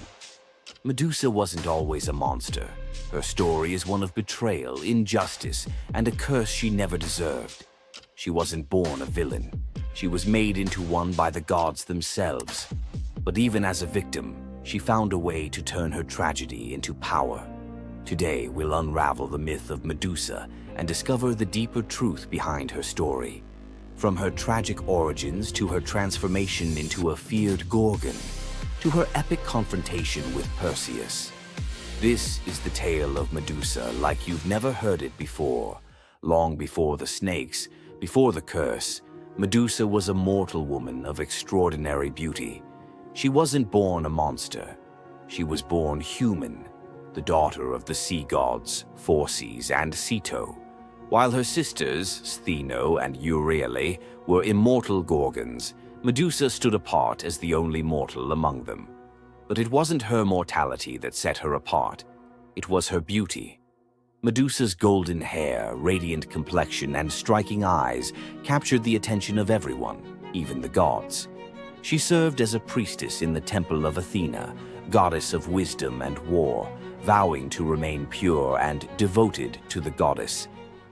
Medusa wasn't always a monster. Her story is one of betrayal, injustice, and a curse she never deserved. She wasn't born a villain. She was made into one by the gods themselves. But even as a victim, she found a way to turn her tragedy into power. Today, we'll unravel the myth of Medusa and discover the deeper truth behind her story. From her tragic origins to her transformation into a feared Gorgon, to her epic confrontation with Perseus. This is the tale of Medusa like you've never heard it before. Long before the snakes, before the curse, Medusa was a mortal woman of extraordinary beauty. She wasn't born a monster. She was born human, the daughter of the sea gods, Phorcys and Ceto. While her sisters, Stheno and Euryale, were immortal Gorgons, Medusa stood apart as the only mortal among them. But it wasn't her mortality that set her apart. It was her beauty. Medusa's golden hair, radiant complexion, and striking eyes captured the attention of everyone, even the gods. She served as a priestess in the temple of Athena, goddess of wisdom and war, vowing to remain pure and devoted to the goddess.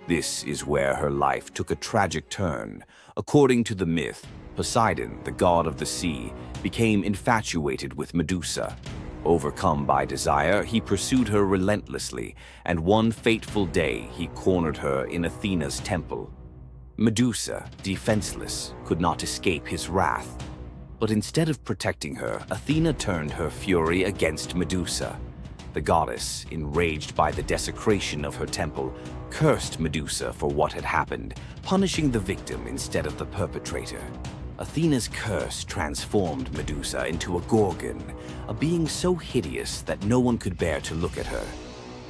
This is where her life took a tragic turn. According to the myth, Poseidon, the god of the sea, became infatuated with Medusa. Overcome by desire, he pursued her relentlessly, and one fateful day he cornered her in Athena's temple. Medusa, defenseless, could not escape his wrath. But instead of protecting her, Athena turned her fury against Medusa. The goddess, enraged by the desecration of her temple, cursed Medusa for what had happened, punishing the victim instead of the perpetrator. Athena's curse transformed Medusa into a Gorgon, a being so hideous that no one could bear to look at her.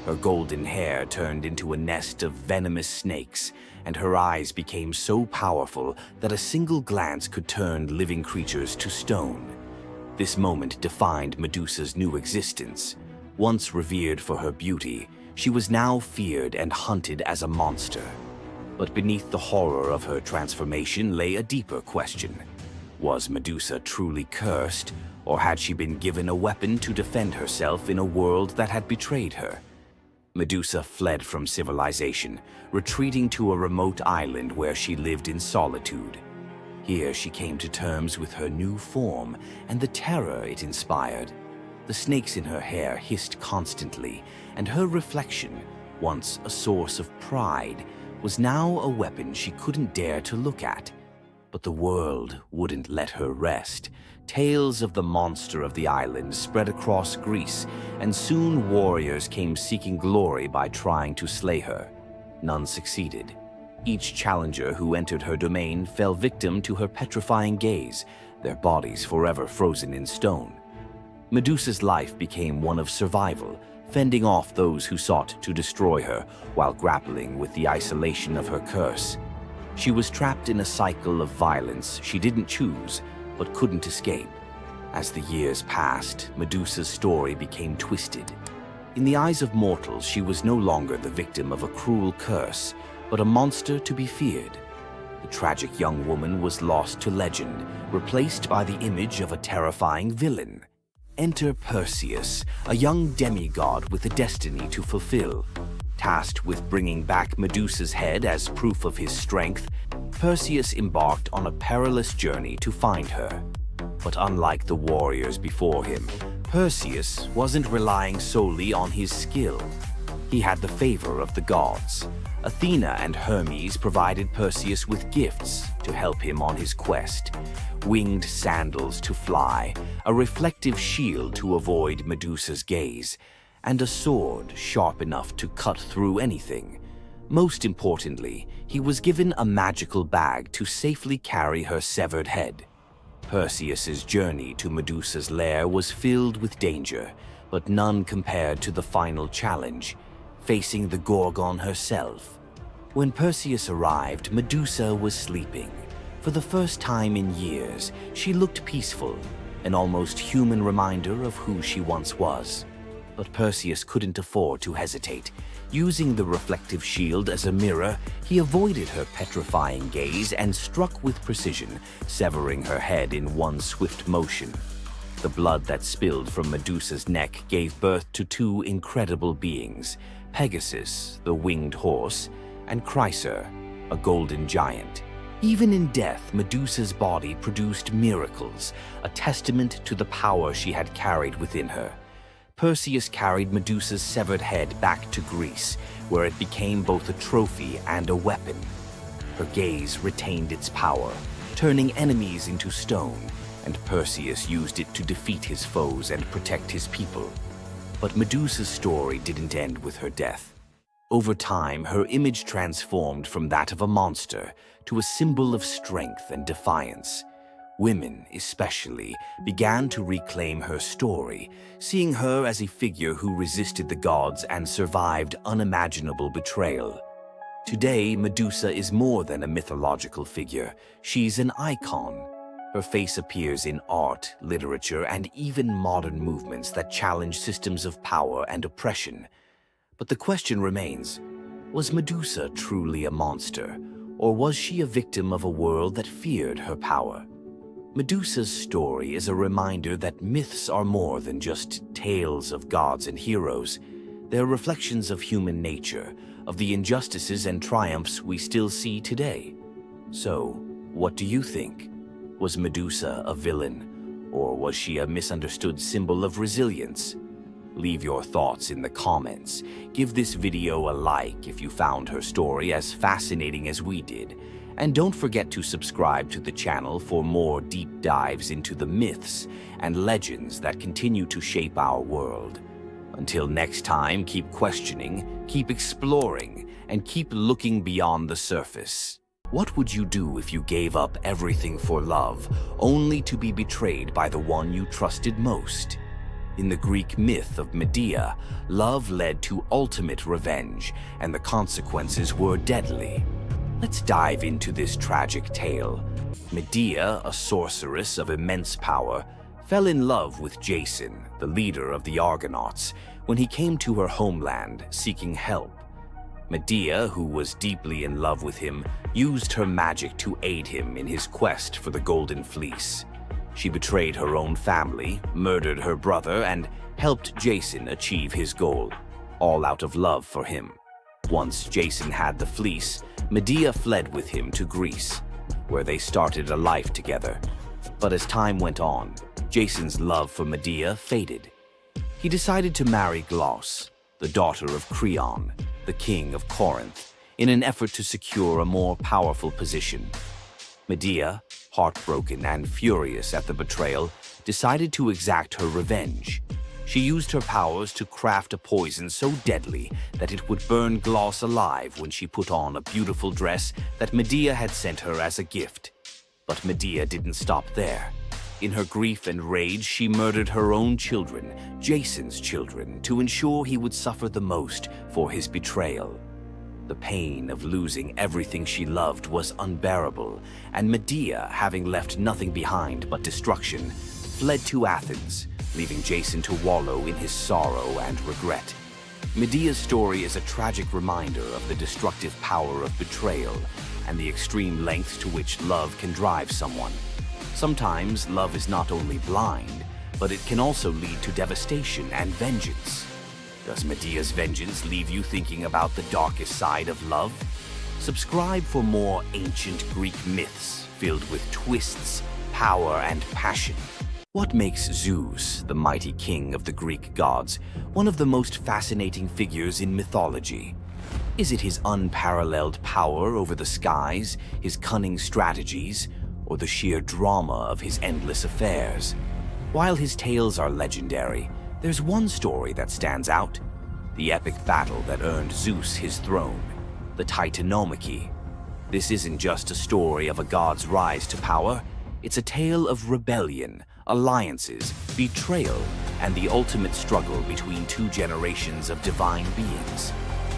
Her golden hair turned into a nest of venomous snakes, and her eyes became so powerful that a single glance could turn living creatures to stone. This moment defined Medusa's new existence. Once revered for her beauty, she was now feared and hunted as a monster. But beneath the horror of her transformation lay a deeper question. Was Medusa truly cursed, or had she been given a weapon to defend herself in a world that had betrayed her? Medusa fled from civilization, retreating to a remote island where she lived in solitude. Here she came to terms with her new form and the terror it inspired. The snakes in her hair hissed constantly, and her reflection, once a source of pride, was now a weapon she couldn't dare to look at. But the world wouldn't let her rest. Tales of the monster of the island spread across Greece, and soon warriors came seeking glory by trying to slay her. None succeeded. Each challenger who entered her domain fell victim to her petrifying gaze, their bodies forever frozen in stone. Medusa's life became one of survival, fending off those who sought to destroy her while grappling with the isolation of her curse. She was trapped in a cycle of violence she didn't choose, but couldn't escape. As the years passed, Medusa's story became twisted. In the eyes of mortals, she was no longer the victim of a cruel curse, but a monster to be feared. The tragic young woman was lost to legend, replaced by the image of a terrifying villain. Enter Perseus, a young demigod with a destiny to fulfill. Tasked with bringing back Medusa's head as proof of his strength, Perseus embarked on a perilous journey to find her. But unlike the warriors before him, Perseus wasn't relying solely on his skill. He had the favor of the gods. Athena and Hermes provided Perseus with gifts to help him on his quest. Winged sandals to fly, a reflective shield to avoid Medusa's gaze, and a sword sharp enough to cut through anything. Most importantly, he was given a magical bag to safely carry her severed head. Perseus's journey to Medusa's lair was filled with danger, but none compared to the final challenge, facing the Gorgon herself. When Perseus arrived, Medusa was sleeping. For the first time in years, she looked peaceful, an almost human reminder of who she once was. But Perseus couldn't afford to hesitate. Using the reflective shield as a mirror, he avoided her petrifying gaze and struck with precision, severing her head in one swift motion. The blood that spilled from Medusa's neck gave birth to two incredible beings, Pegasus, the winged horse, and Chryser, a golden giant. Even in death, Medusa's body produced miracles, a testament to the power she had carried within her. Perseus carried Medusa's severed head back to Greece, where it became both a trophy and a weapon. Her gaze retained its power, turning enemies into stone, and Perseus used it to defeat his foes and protect his people. But Medusa's story didn't end with her death. Over time, her image transformed from that of a monster to a symbol of strength and defiance. Women, especially, began to reclaim her story, seeing her as a figure who resisted the gods and survived unimaginable betrayal. Today, Medusa is more than a mythological figure. She's an icon. Her face appears in art, literature, and even modern movements that challenge systems of power and oppression. But the question remains, was Medusa truly a monster, or was she a victim of a world that feared her power? Medusa's story is a reminder that myths are more than just tales of gods and heroes. They're reflections of human nature, of the injustices and triumphs we still see today. So, what do you think? Was Medusa a villain, or was she a misunderstood symbol of resilience? Leave your thoughts in the comments. Give this video a like if you found her story as fascinating as we did. And don't forget to subscribe to the channel for more deep dives into the myths and legends that continue to shape our world. Until next time, keep questioning, keep exploring, and keep looking beyond the surface. What would you do if you gave up everything for love, only to be betrayed by the one you trusted most? In the Greek myth of Medea, love led to ultimate revenge, and the consequences were deadly. Let's dive into this tragic tale. Medea, a sorceress of immense power, fell in love with Jason, the leader of the Argonauts, when he came to her homeland seeking help. Medea, who was deeply in love with him, used her magic to aid him in his quest for the Golden Fleece. She betrayed her own family, murdered her brother, and helped Jason achieve his goal, all out of love for him. Once Jason had the fleece, Medea fled with him to Greece, where they started a life together. But as time went on, Jason's love for Medea faded. He decided to marry Glauce, the daughter of Creon, the king of Corinth, in an effort to secure a more powerful position. Medea, heartbroken and furious at the betrayal, decided to exact her revenge. She used her powers to craft a poison so deadly that it would burn Glauce alive when she put on a beautiful dress that Medea had sent her as a gift. But Medea didn't stop there. In her grief and rage, she murdered her own children, Jason's children, to ensure he would suffer the most for his betrayal. The pain of losing everything she loved was unbearable, and Medea, having left nothing behind but destruction, fled to Athens, leaving Jason to wallow in his sorrow and regret. Medea's story is a tragic reminder of the destructive power of betrayal and the extreme lengths to which love can drive someone. Sometimes love is not only blind, but it can also lead to devastation and vengeance. Does Medea's vengeance leave you thinking about the darkest side of love? Subscribe for more ancient Greek myths filled with twists, power, and passion. What makes Zeus, the mighty king of the Greek gods, one of the most fascinating figures in mythology? Is it his unparalleled power over the skies, his cunning strategies, or the sheer drama of his endless affairs? While his tales are legendary, there's one story that stands out: the epic battle that earned Zeus his throne, the Titanomachy. This isn't just a story of a god's rise to power, it's a tale of rebellion, alliances, betrayal, and the ultimate struggle between two generations of divine beings.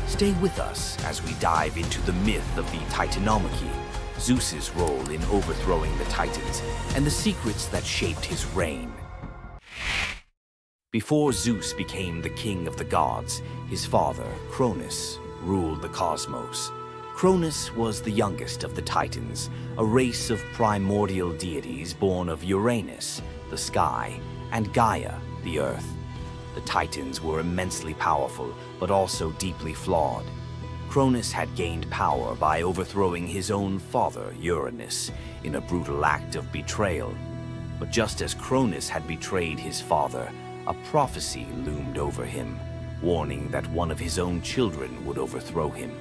Stay with us as we dive into the myth of the Titanomachy, Zeus's role in overthrowing the Titans, and the secrets that shaped his reign. Before Zeus became the king of the gods, his father, Cronus, ruled the cosmos. Cronus was the youngest of the Titans, a race of primordial deities born of Uranus, the sky, and Gaia, the earth. The Titans were immensely powerful, but also deeply flawed. Cronus had gained power by overthrowing his own father, Uranus, in a brutal act of betrayal. But just as Cronus had betrayed his father, a prophecy loomed over him, warning that one of his own children would overthrow him.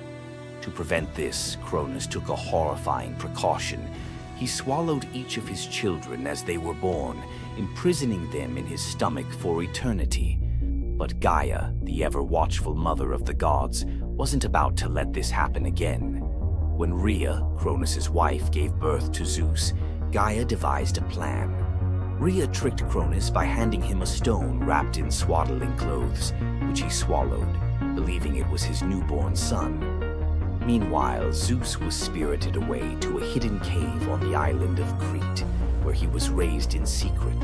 To prevent this, Cronus took a horrifying precaution. He swallowed each of his children as they were born, imprisoning them in his stomach for eternity. But Gaia, the ever-watchful mother of the gods, wasn't about to let this happen again. When Rhea, Cronus's wife, gave birth to Zeus, Gaia devised a plan. Rhea tricked Cronus by handing him a stone wrapped in swaddling clothes, which he swallowed, believing it was his newborn son. Meanwhile, Zeus was spirited away to a hidden cave on the island of Crete, where he was raised in secret.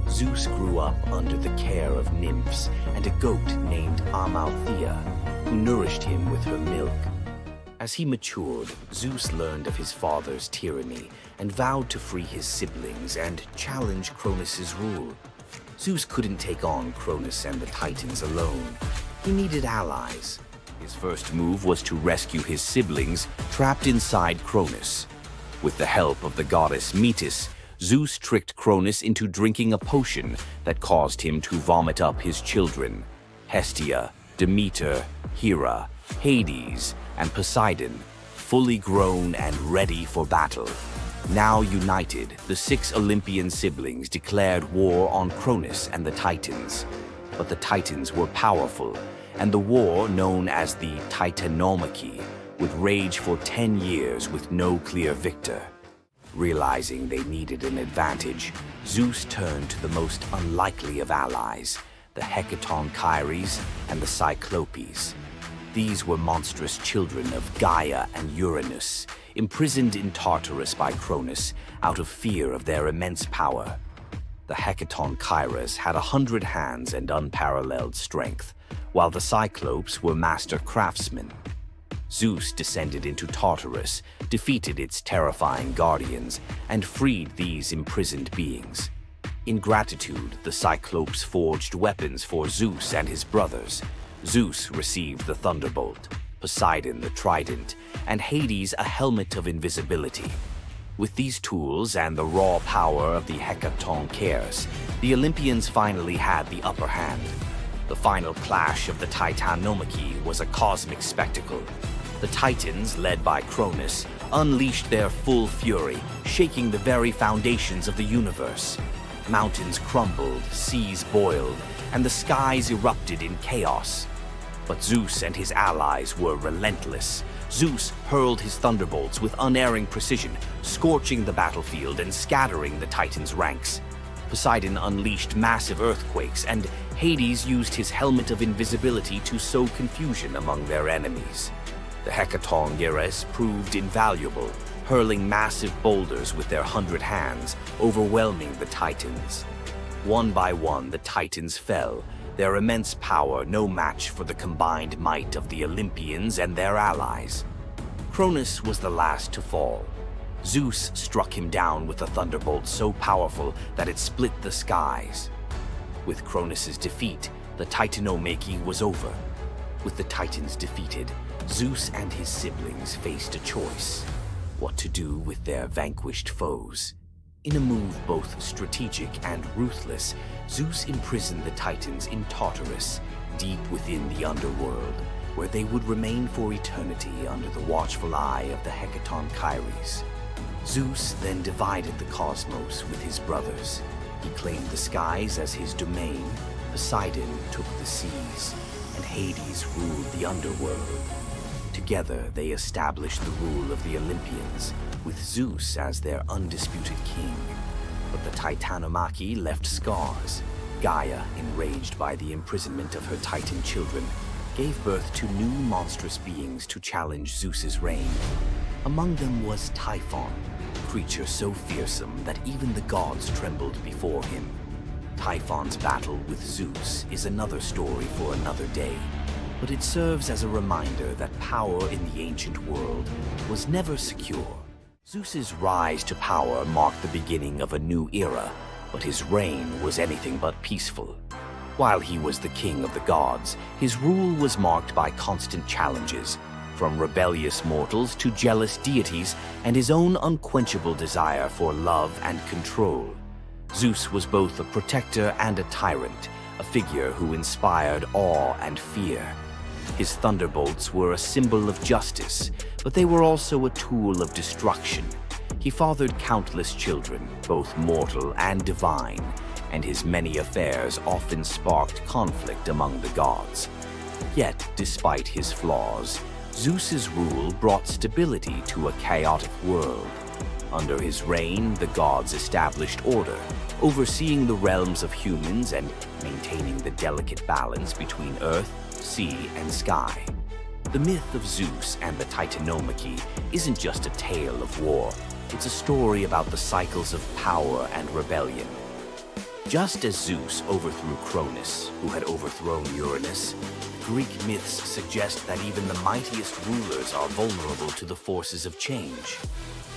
Zeus grew up under the care of nymphs and a goat named Amalthea, who nourished him with her milk. As he matured, Zeus learned of his father's tyranny and vowed to free his siblings and challenge Cronus's rule. Zeus couldn't take on Cronus and the Titans alone. He needed allies. His first move was to rescue his siblings trapped inside Cronus. With the help of the goddess Metis, Zeus tricked Cronus into drinking a potion that caused him to vomit up his children: Hestia, Demeter, Hera, Hades, and Poseidon, fully grown and ready for battle. Now united, the 6 Olympian siblings declared war on Cronus and the Titans. But the Titans were powerful, and the war, known as the Titanomachy, would rage for 10 years with no clear victor. Realizing they needed an advantage, Zeus turned to the most unlikely of allies, the Hecatonchires and the Cyclopes. These were monstrous children of Gaia and Uranus, imprisoned in Tartarus by Cronus out of fear of their immense power. The Hecatonchires had 100 hands and unparalleled strength, while the Cyclopes were master craftsmen. Zeus descended into Tartarus, defeated its terrifying guardians, and freed these imprisoned beings. In gratitude, the Cyclopes forged weapons for Zeus and his brothers. Zeus received the thunderbolt, Poseidon the trident, and Hades a helmet of invisibility. With these tools and the raw power of the Hecatonchires, the Olympians finally had the upper hand. The final clash of the Titanomachy was a cosmic spectacle. The Titans, led by Cronus, unleashed their full fury, shaking the very foundations of the universe. Mountains crumbled, seas boiled, and the skies erupted in chaos. But Zeus and his allies were relentless. Zeus hurled his thunderbolts with unerring precision, scorching the battlefield and scattering the Titans' ranks. Poseidon unleashed massive earthquakes, and Hades used his helmet of invisibility to sow confusion among their enemies. The Hecatonchires proved invaluable, hurling massive boulders with their 100 hands, overwhelming the Titans. One by one, the Titans fell, their immense power no match for the combined might of the Olympians and their allies. Cronus was the last to fall. Zeus struck him down with a thunderbolt so powerful that it split the skies. With Cronus's defeat, the Titanomachy was over. With the Titans defeated, Zeus and his siblings faced a choice: what to do with their vanquished foes. In a move both strategic and ruthless, Zeus imprisoned the Titans in Tartarus, deep within the underworld, where they would remain for eternity under the watchful eye of the Hecaton Kyries. Zeus then divided the cosmos with his brothers. He claimed the skies as his domain, Poseidon took the seas, and Hades ruled the underworld. Together they established the rule of the Olympians, with Zeus as their undisputed king. But the Titanomachy left scars. Gaia, enraged by the imprisonment of her Titan children, gave birth to new monstrous beings to challenge Zeus's reign. Among them was Typhon, a creature so fearsome that even the gods trembled before him. Typhon's battle with Zeus is another story for another day, but it serves as a reminder that power in the ancient world was never secure. Zeus's rise to power marked the beginning of a new era, but his reign was anything but peaceful. While he was the king of the gods, his rule was marked by constant challenges, from rebellious mortals to jealous deities and his own unquenchable desire for love and control. Zeus was both a protector and a tyrant, a figure who inspired awe and fear. His thunderbolts were a symbol of justice, but they were also a tool of destruction. He fathered countless children, both mortal and divine, and his many affairs often sparked conflict among the gods. Yet, despite his flaws, Zeus's rule brought stability to a chaotic world. Under his reign, the gods established order, overseeing the realms of humans and maintaining the delicate balance between earth, sea, and sky. The myth of Zeus and the Titanomachy isn't just a tale of war. It's a story about the cycles of power and rebellion. Just as Zeus overthrew Cronus, who had overthrown Uranus, Greek myths suggest that even the mightiest rulers are vulnerable to the forces of change.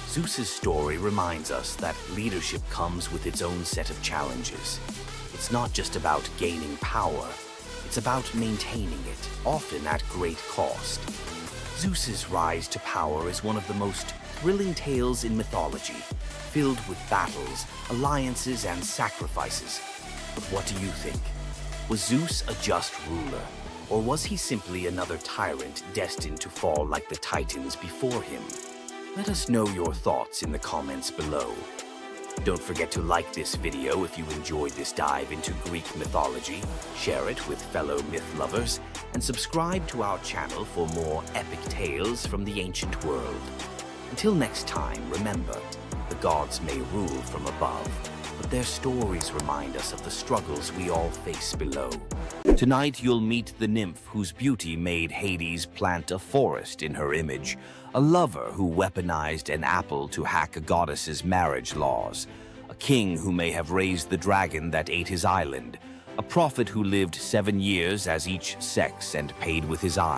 Zeus's story reminds us that leadership comes with its own set of challenges. It's not just about gaining power, it's about maintaining it, often at great cost. Zeus's rise to power is one of the most thrilling tales in mythology, filled with battles, alliances, and sacrifices. But what do you think? Was Zeus a just ruler, or was he simply another tyrant destined to fall like the Titans before him? Let us know your thoughts in the comments below. Don't forget to like this video if you enjoyed this dive into Greek mythology, share it with fellow myth lovers, and subscribe to our channel for more epic tales from the ancient world. Until next time, remember, the gods may rule from above, but their stories remind us of the struggles we all face below. Tonight you'll meet the nymph whose beauty made Hades plant a forest in her image, a lover who weaponized an apple to hack a goddess's marriage laws, a king who may have raised the dragon that ate his island, a prophet who lived 7 years as each sex and paid with his eyes.